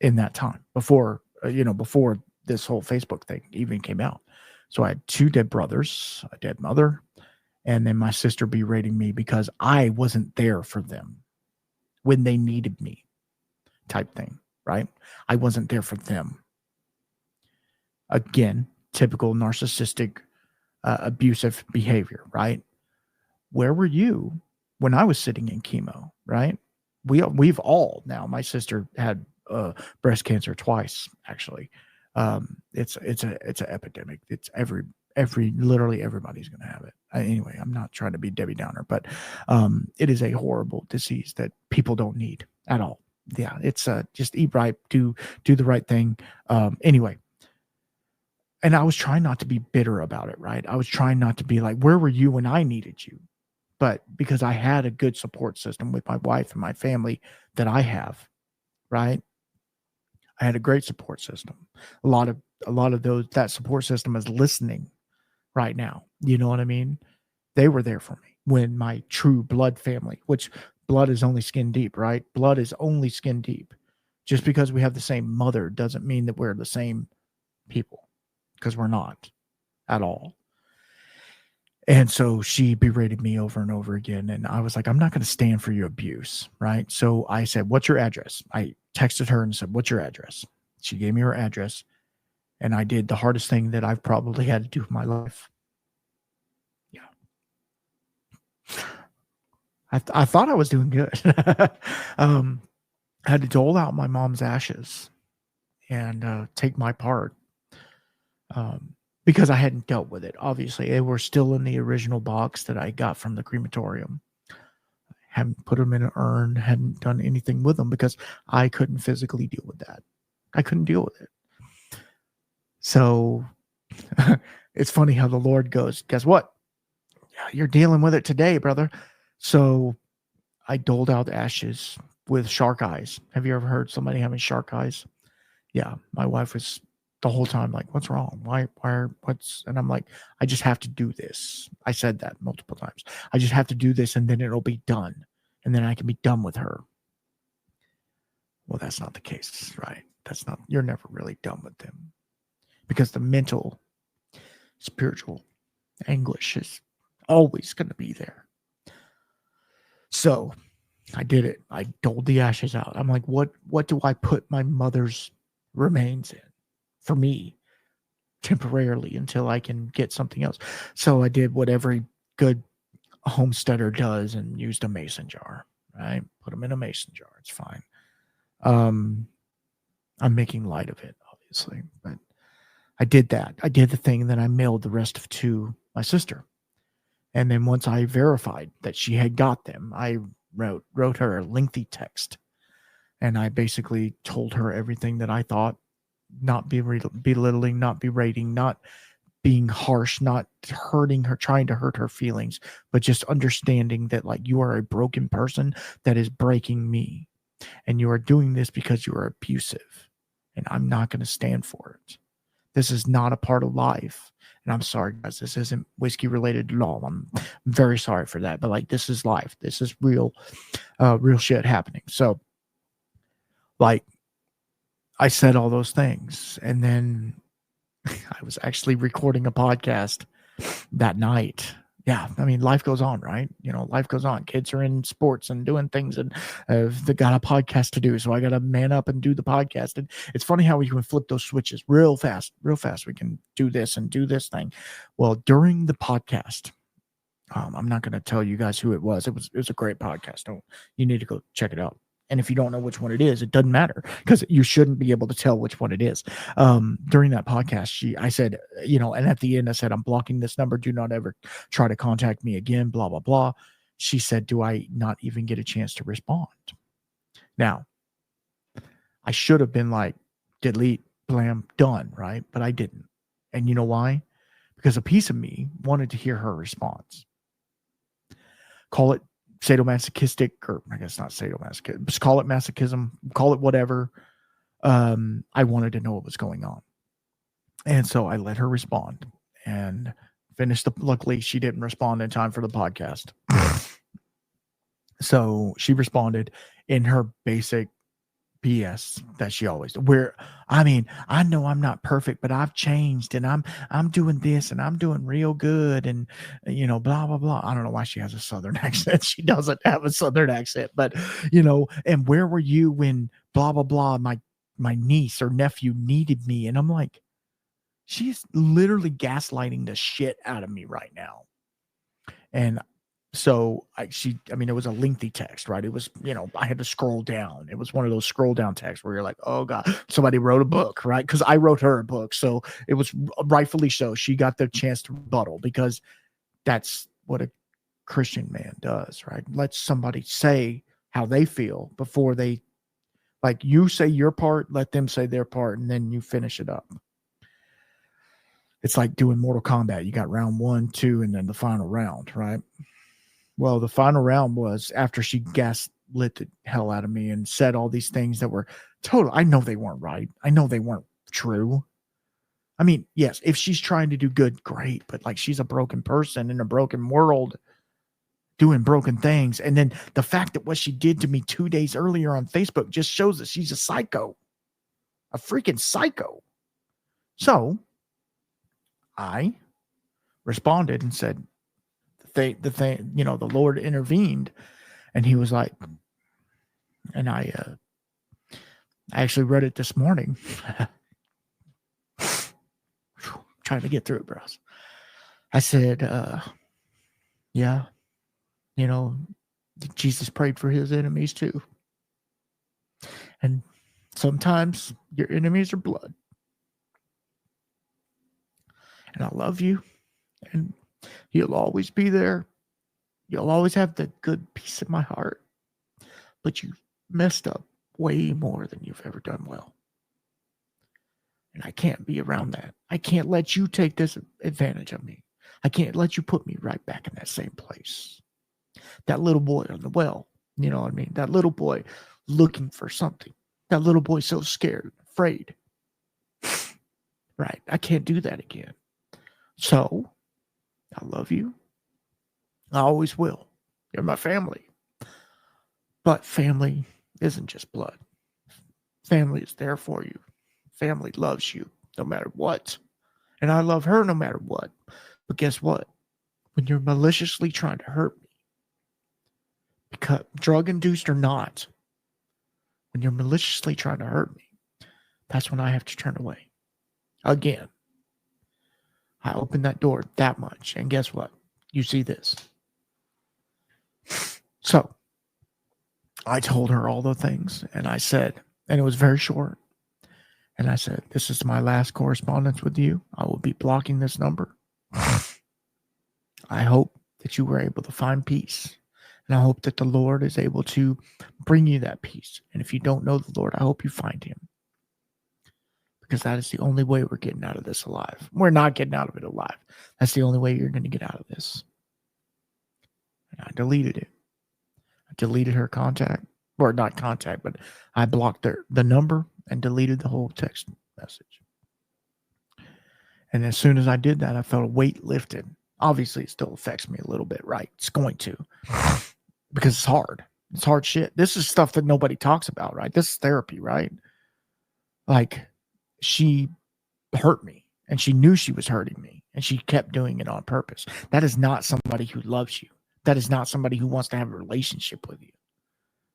in that time before this whole Facebook thing even came out. So I had two dead brothers, a dead mother, and then my sister berating me because I wasn't there for them when they needed me type thing, right? I wasn't there for them. Again, typical narcissistic, abusive behavior, right? Where were you when I was sitting in chemo, right? We've all now, my sister had breast cancer twice, actually. It's an epidemic. It's literally everybody's going to have it. Anyway, I'm not trying to be Debbie Downer, but it is a horrible disease that people don't need at all. Yeah, it's just eat right, do the right thing. Anyway, and I was trying not to be bitter about it, right? I was trying not to be like, where were you when I needed you? But because I had a good support system with my wife and my family that I have, right? I had a great support system. A lot of that support system is listening right now. You know what I mean? They were there for me when my true blood family, which blood is only skin deep, right? Blood is only skin deep. Just because we have the same mother doesn't mean that we're the same people, because we're not at all. And so she berated me over and over again. And I was like, I'm not going to stand for your abuse. Right. So I said, what's your address? I texted her and said, what's your address? She gave me her address. And I did the hardest thing that I've probably had to do in my life. Yeah. I thought I was doing good. I had to dole out my mom's ashes and take my part. Because I hadn't dealt with it. Obviously, they were still in the original box that I got from the crematorium. Hadn't put them in an urn, hadn't done anything with them because I couldn't physically deal with that. I couldn't deal with it. So it's funny how the Lord goes, guess what? You're dealing with it today, brother. So I doled out ashes with shark eyes. Have you ever heard somebody having shark eyes? Yeah, my wife was the whole time like, what's wrong? What's, and I'm like, I just have to do this. I said that multiple times. I just have to do this and then it'll be done. And then I can be done with her. Well, that's not the case, right? You're never really done with them because the mental, spiritual anguish is always going to be there. So I did it. I doled the ashes out. I'm like, what do I put my mother's remains in for me temporarily until I can get something else? So I did what every good homesteader does and used a mason jar, right? Put them in a mason jar. It's fine. I'm making light of it, obviously, but I did that. I did the thing, and then I mailed the rest of to my sister. And then once I verified that she had got them, I wrote her a lengthy text. And I basically told her everything that I thought, not belittling, not berating, not being harsh, not hurting her, trying to hurt her feelings, but just understanding that, like, you are a broken person that is breaking me. And you are doing this because you are abusive. And I'm not going to stand for it. This is not a part of life. And I'm sorry, guys, this isn't whiskey related at all. I'm very sorry for that. But like, this is life. This is real shit happening. So like, I said all those things. And then I was actually recording a podcast that night. Yeah, I mean, life goes on, right? You know, life goes on. Kids are in sports and doing things, and they got a podcast to do. So I got to man up and do the podcast. And it's funny how we can flip those switches real fast. We can do this and do this thing. Well, during the podcast, I'm not going to tell you guys who it was. It was a great podcast. You need to go check it out. And if you don't know which one it is, it doesn't matter because you shouldn't be able to tell which one it is. During that podcast, I said, you know, and at the end I said, I'm blocking this number. Do not ever try to contact me again, blah, blah, blah. She said, do I not even get a chance to respond? Now, I should have been like, delete, blam, done, right? But I didn't. And you know why? Because a piece of me wanted to hear her response. Call it sadomasochistic, or I guess not sadomasochistic, just call it masochism, call it whatever. I wanted to know what was going on. And so I let her respond and finished luckily she didn't respond in time for the podcast. So she responded in her basic BS that she always, where, I mean, I know I'm not perfect, but I've changed and I'm doing this and I'm doing real good and, you know, blah, blah, blah. I don't know why she has a Southern accent. She doesn't have a Southern accent, but, you know, and where were you when blah, blah, blah, my niece or nephew needed me? And I'm like, she's literally gaslighting the shit out of me right now. And so it was a lengthy text, right? It was, you know, I had to scroll down. It was one of those scroll down texts where you're like, oh God, somebody wrote a book, right? Because I wrote her a book. So it was rightfully so. She got the chance to rebuttal because that's what a Christian man does, right? Let somebody say how they feel before they, like, you say your part, let them say their part, and then you finish it up. It's like doing Mortal Kombat. You got round 1, 2, and then the final round, right? Well, the final round was after she lit the hell out of me and said all these things that were total. I know they weren't right. I know they weren't true. I mean, yes, if she's trying to do good, great. But like, she's a broken person in a broken world doing broken things. And then the fact that what she did to me 2 days earlier on Facebook just shows that she's a psycho, a freaking psycho. So I responded and said, the thing, the Lord intervened, and he was like, and I actually read it this morning. Trying to get through it, bros. I said, yeah, Jesus prayed for his enemies too. And sometimes your enemies are blood. And I love you. And you'll always be there. You'll always have the good peace in my heart. But you messed up way more than you've ever done well. And I can't be around that. I can't let you take this advantage of me. I can't let you put me right back in that same place. That little boy on the well, you know what I mean? That little boy looking for something. That little boy so scared, afraid. Right. I can't do that again. So, I love you. I always will. You're my family. But family isn't just blood. Family is there for you. Family loves you no matter what. And I love her no matter what. But guess what? When you're maliciously trying to hurt me, because drug-induced or not, when you're maliciously trying to hurt me, that's when I have to turn away. Again, I opened that door that much. And guess what? You see this. So, I told her all the things. And I said, and it was very short. And I said, this is my last correspondence with you. I will be blocking this number. I hope that you were able to find peace. And I hope that the Lord is able to bring you that peace. And if you don't know the Lord, I hope you find him. Because that is the only way we're getting out of this alive. We're not getting out of it alive. That's the only way you're going to get out of this. And I deleted it. I deleted her contact. Or not contact, but I blocked the number and deleted the whole text message. And as soon as I did that, I felt a weight lifted. Obviously, it still affects me a little bit, right? It's going to. Because it's hard. It's hard shit. This is stuff that nobody talks about, right? This is therapy, right? Like, she hurt me, and she knew she was hurting me, and she kept doing it on purpose. That is not somebody who loves you. That is not somebody who wants to have a relationship with you.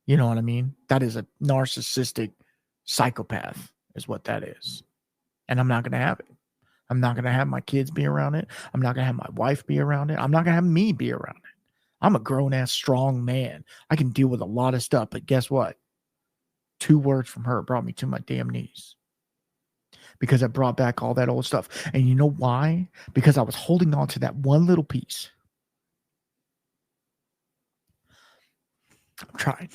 You know what I mean? That is a narcissistic psychopath is what that is. And I'm not going to have it. I'm not going to have my kids be around it. I'm not going to have my wife be around it. I'm not going to have me be around it. I'm a grown-ass, strong man. I can deal with a lot of stuff, but guess what? 2 words from her brought me to my damn knees. Because it brought back all that old stuff. And you know why? Because I was holding on to that one little piece. I'm trying.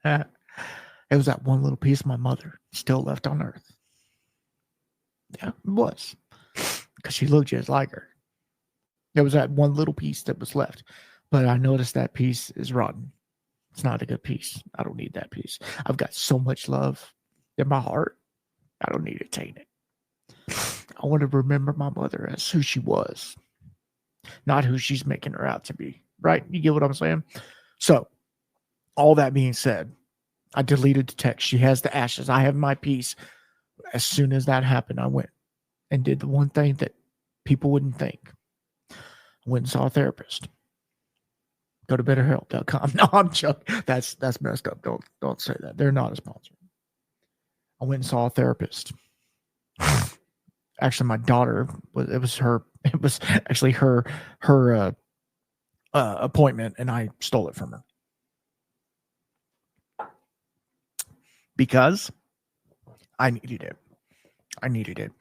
It was that one little piece of my mother still left on earth. Yeah, it was. Because she looked just like her. There was that one little piece that was left. But I noticed that piece is rotten. It's not a good piece. I don't need that piece. I've got so much love in my heart. I don't need to taint it. I want to remember my mother as who she was. Not who she's making her out to be. Right? You get what I'm saying? So, all that being said, I deleted the text. She has the ashes. I have my peace. As soon as that happened, I went and did the one thing that people wouldn't think. I went and saw a therapist. Go to betterhelp.com. No, I'm joking. That's messed up. Don't say that. They're not a sponsor. I went and saw a therapist. Actually, my daughter, it was actually her appointment, and I stole it from her. Because I needed it.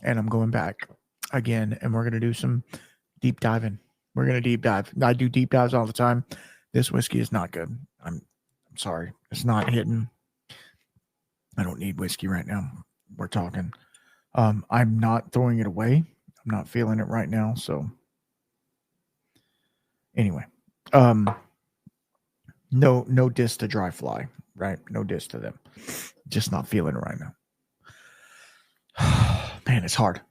And I'm going back again, and we're going to do some deep diving. We're going to deep dive. I do deep dives all the time. This whiskey is not good. I'm sorry. It's not hitting. I don't need whiskey right now. We're talking. I'm not throwing it away. I'm not feeling it right now. So anyway, No diss to Dry Fly, right? No diss to them. Just not feeling it right now. Man, it's hard.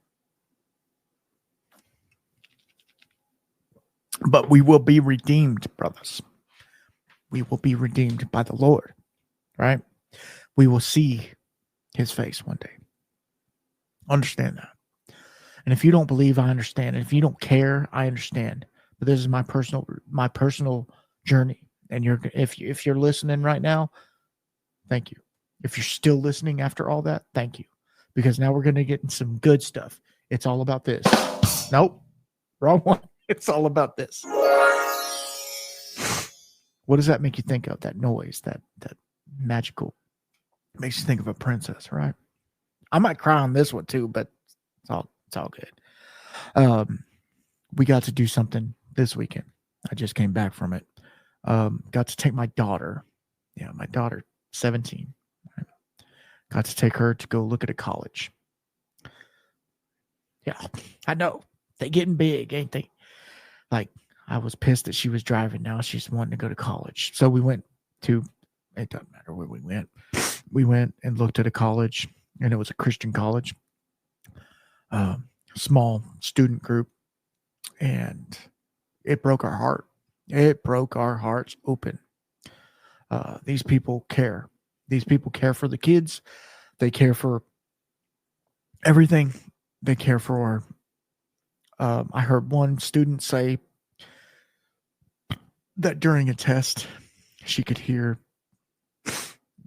But we will be redeemed, brothers. We will be redeemed by the Lord, right? We will see his face one day. Understand that. And if you don't believe, I understand. And if you don't care, I understand. But this is my personal journey. And if you're listening right now, thank you. If you're still listening after all that, thank you. Because now we're going to get in some good stuff. It's all about this. Nope. Wrong one. It's all about this. What does that make you think of? That noise, that magical, makes you think of a princess, right? I might cry on this one too, but it's all good. We got to do something this weekend. I just came back from it. Got to take my daughter. Yeah, my daughter, 17. Right? Got to take her to go look at a college. Yeah, I know. They getting big, ain't they? Like, I was pissed that she was driving. Now she's wanting to go to college. So we went to, it doesn't matter where we went. We went and looked at a college, and it was a Christian college, small student group, and it broke our heart. It broke our hearts open. These people care. These people care for the kids. They care for everything. They care for, I heard one student say that during a test, she could hear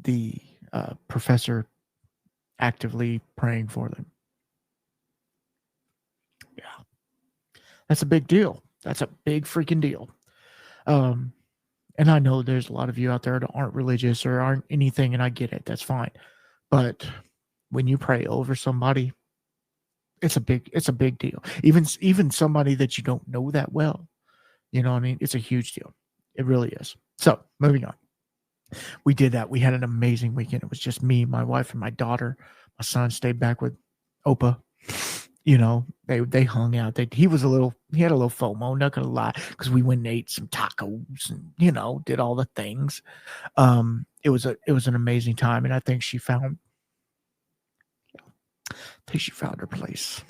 the professor actively praying for them. Yeah. That's a big deal. That's a big freaking deal. And I know there's a lot of you out there that aren't religious or aren't anything, and I get it. That's fine. But when you pray over somebody, it's a big deal. Even somebody that you don't know that well, you know what I mean? It's a huge deal. It really is. So moving on. We did that. We had an amazing weekend. It was just me, my wife, and my daughter. My son stayed back with Opa. You know, they hung out. He had a little FOMO, not gonna lie, because we went and ate some tacos and, you know, did all the things. It was an amazing time, and I think she found her place.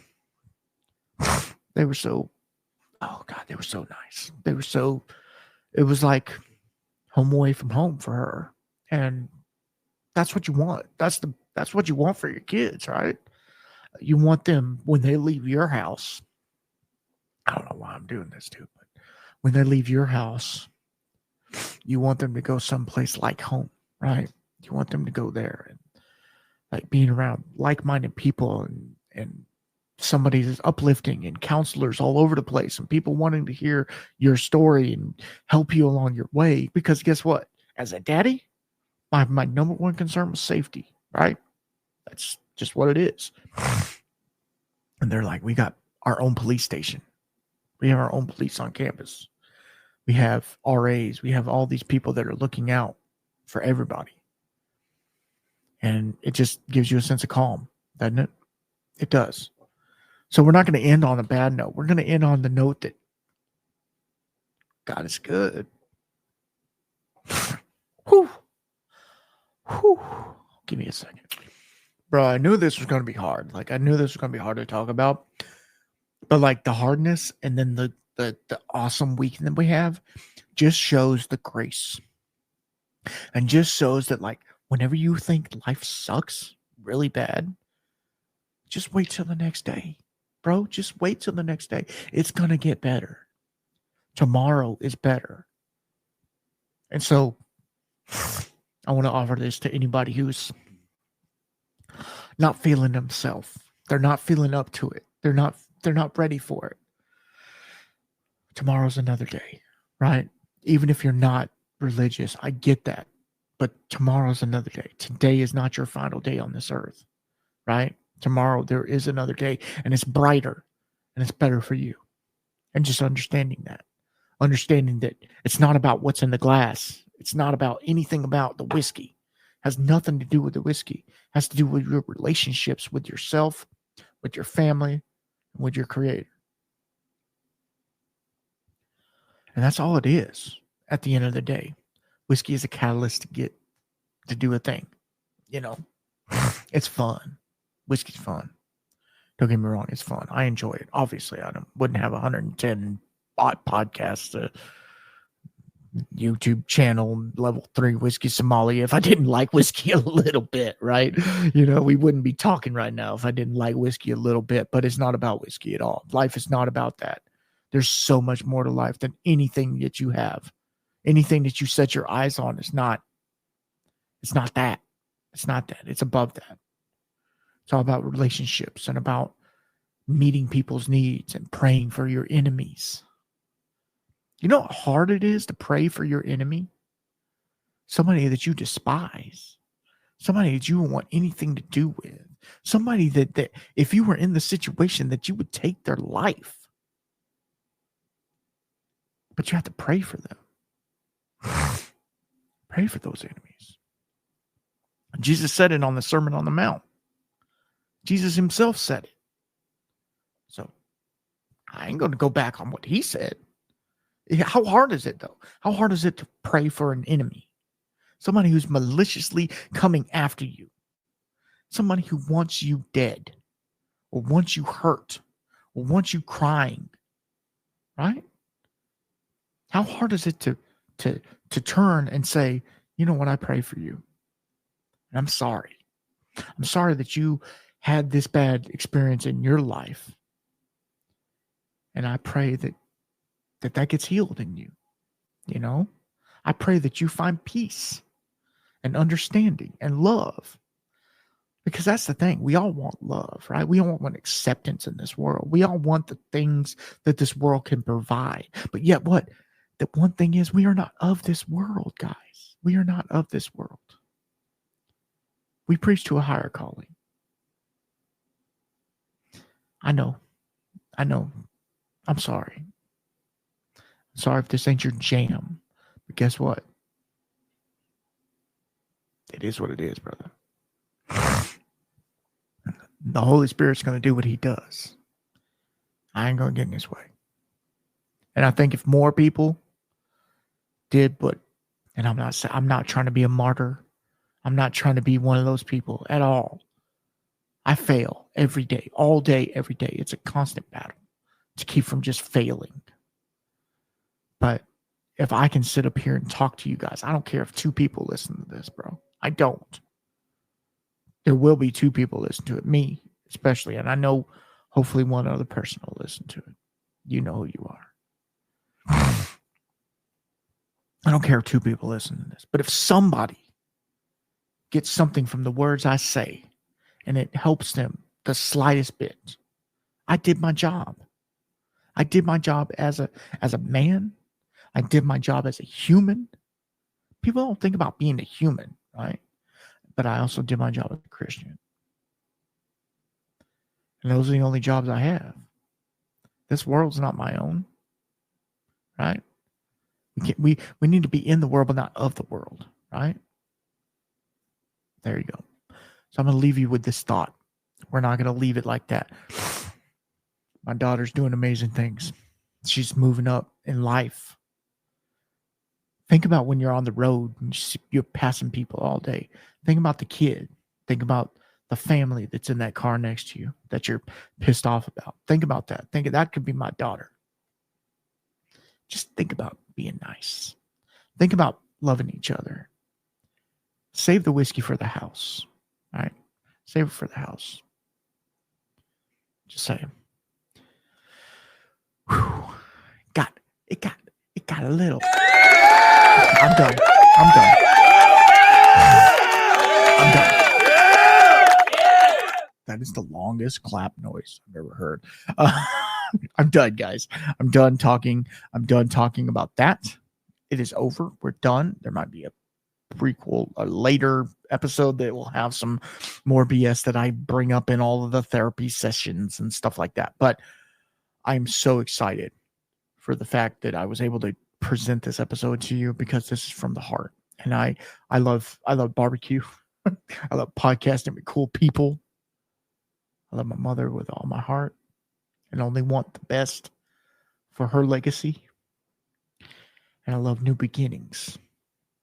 They were so, oh God, they were so nice. It was like home away from home for her. And that's what you want. That's what you want for your kids, right? You want them when they leave your house. I don't know why I'm doing this too, but when they leave your house, you want them to go someplace like home, right? You want them to go there and like being around like-minded people and somebody that's uplifting and counselors all over the place and people wanting to hear your story and help you along your way. Because guess what? As a daddy, my number one concern was safety, right? That's just what it is. And they're like, we got our own police station. We have our own police on campus. We have RAs. We have all these people that are looking out for everybody. And it just gives you a sense of calm, doesn't it? It does. So we're not going to end on a bad note. We're going to end on the note that God is good. Whew. Whew. Give me a second. Bro, I knew this was going to be hard. Like, I knew this was going to be hard to talk about. But, like, the hardness and then the awesome weekend that we have just shows the grace. And just shows that, like, whenever you think life sucks really bad, just wait till the next day. Bro, just wait till the next day. It's going to get better. Tomorrow is better. And so I want to offer this to anybody who's not feeling themselves. They're not feeling up to it. They're not ready for it. Tomorrow's another day, right? Even if you're not religious, I get that. But tomorrow's another day. Today is not your final day on this earth, right? Tomorrow there is another day, and it's brighter and it's better for you. And just understanding that it's not about what's in the glass. It's not about anything about the whiskey. It has nothing to do with the whiskey. It has to do with your relationships with yourself, with your family, and with your creator. And that's all it is at the end of the day. whiskey is a catalyst to get to do a thing. It's fun. Whiskey's fun. Don't get me wrong, it's fun. I enjoy it. Obviously, I wouldn't have 110 podcasts, YouTube channel, level 3 whiskey sommelier if I didn't like whiskey a little bit, right? We wouldn't be talking right now if I didn't like whiskey a little bit, but it's not about whiskey at all. Life is not about that. There's so much more to life than anything that you have. Anything that you set your eyes on is not, it's not that. It's not that. It's above that. It's all about relationships and about meeting people's needs and praying for your enemies. You know how hard it is to pray for your enemy? Somebody that you despise. Somebody that you don't want anything to do with. Somebody that if you were in the situation that you would take their life. But you have to pray for them. Pray for those enemies. Jesus said it on the Sermon on the Mount. Jesus himself said it. So I ain't going to go back on what he said. How hard is it, though? How hard is it to pray for an enemy? Somebody who's maliciously coming after you. Somebody who wants you dead, or wants you hurt, or wants you crying. Right? How hard is it to turn and say, you know what, I pray for you. And I'm sorry. I'm sorry that you had this bad experience in your life. And I pray that gets healed in you. I pray that you find peace and understanding and love. Because that's the thing. We all want love, right? We all want acceptance in this world. We all want the things that this world can provide. But yet what? The one thing is, we are not of this world, guys. We are not of this world. We preach to a higher calling. I know. I'm sorry. I'm sorry if this ain't your jam. But guess what? It is what it is, brother. The Holy Spirit's going to do what he does. I ain't going to get in his way. And I think if more people did what, and I'm not trying to be a martyr. I'm not trying to be one of those people at all. I fail every day, all day, every day. It's a constant battle to keep from just failing. But if I can sit up here and talk to you guys, I don't care if 2 people listen to this, bro. I don't. There will be 2 people listen to it, me especially, and I know hopefully one other person will listen to it. You know who you are. I don't care if 2 people listen to this, but if somebody gets something from the words I say and it helps them the slightest bit, I did my job. I did my job as a man. I did my job as a human. People don't think about being a human, right? But I also did my job as a Christian. And those are the only jobs I have. This world's not my own, right? We need to be in the world, but not of the world, right? There you go. So I'm going to leave you with this thought. We're not going to leave it like that. My daughter's doing amazing things. She's moving up in life. Think about when you're on the road and you're passing people all day. Think about the kid. Think about the family that's in that car next to you that you're pissed off about. Think about that. Think that could be my daughter. Just think about being nice. Think about loving each other. Save the whiskey for the house. All right? Save it for the house. Just saying. Whew. It got a little. I'm done. That is the longest clap noise I've ever heard. I'm done, guys. I'm done talking about that. It is over. We're done. There might be a prequel, a later episode that will have some more BS that I bring up in all of the therapy sessions and stuff like that. But I'm so excited for the fact that I was able to present this episode to you because this is from the heart. And I love barbecue. I love podcasting with cool people. I love my mother with all my heart and only want the best for her legacy. And I love new beginnings.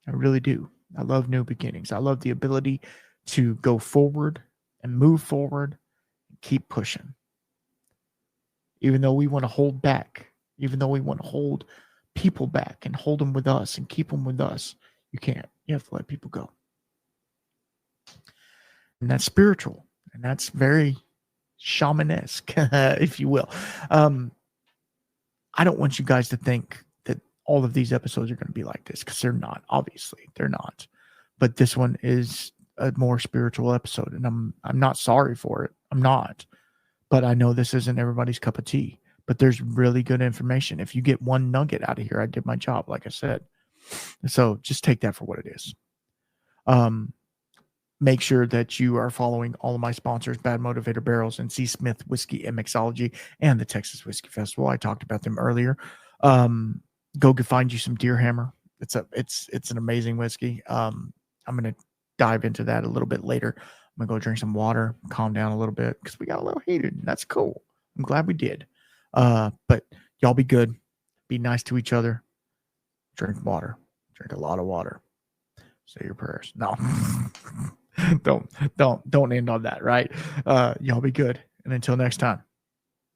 I really do. I love new beginnings. I love the ability to go forward and move forward and keep pushing. Even though we want to hold back, even though we want to hold people back and hold them with us and keep them with us, you can't. You have to let people go. And that's spiritual. And that's very shamanesque, if you will. I don't want you guys to think that all of these episodes are going to be like this, because they're not. Obviously, they're not. But this one is a more spiritual episode, and I'm not sorry for it. I'm not. But I know this isn't everybody's cup of tea. But there's really good information. If you get one nugget out of here, I did my job, like I said. So just take that for what it is. Make sure that you are following all of my sponsors, Bad Motivator Barrels and C. Smith Whiskey and Mixology, and the Texas Whiskey Festival. I talked about them earlier. Go find you some Deer Hammer. It's an amazing whiskey. I'm going to dive into that a little bit later. I'm going to go drink some water, calm down a little bit, because we got a little heated, and that's cool. I'm glad we did. But y'all be good. Be nice to each other. Drink water. Drink a lot of water. Say your prayers. No. Don't end on that, right? Y'all be good. And until next time,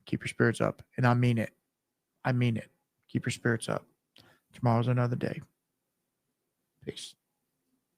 keep your spirits up. And I mean it. I mean it. Keep your spirits up. Tomorrow's another day. Peace.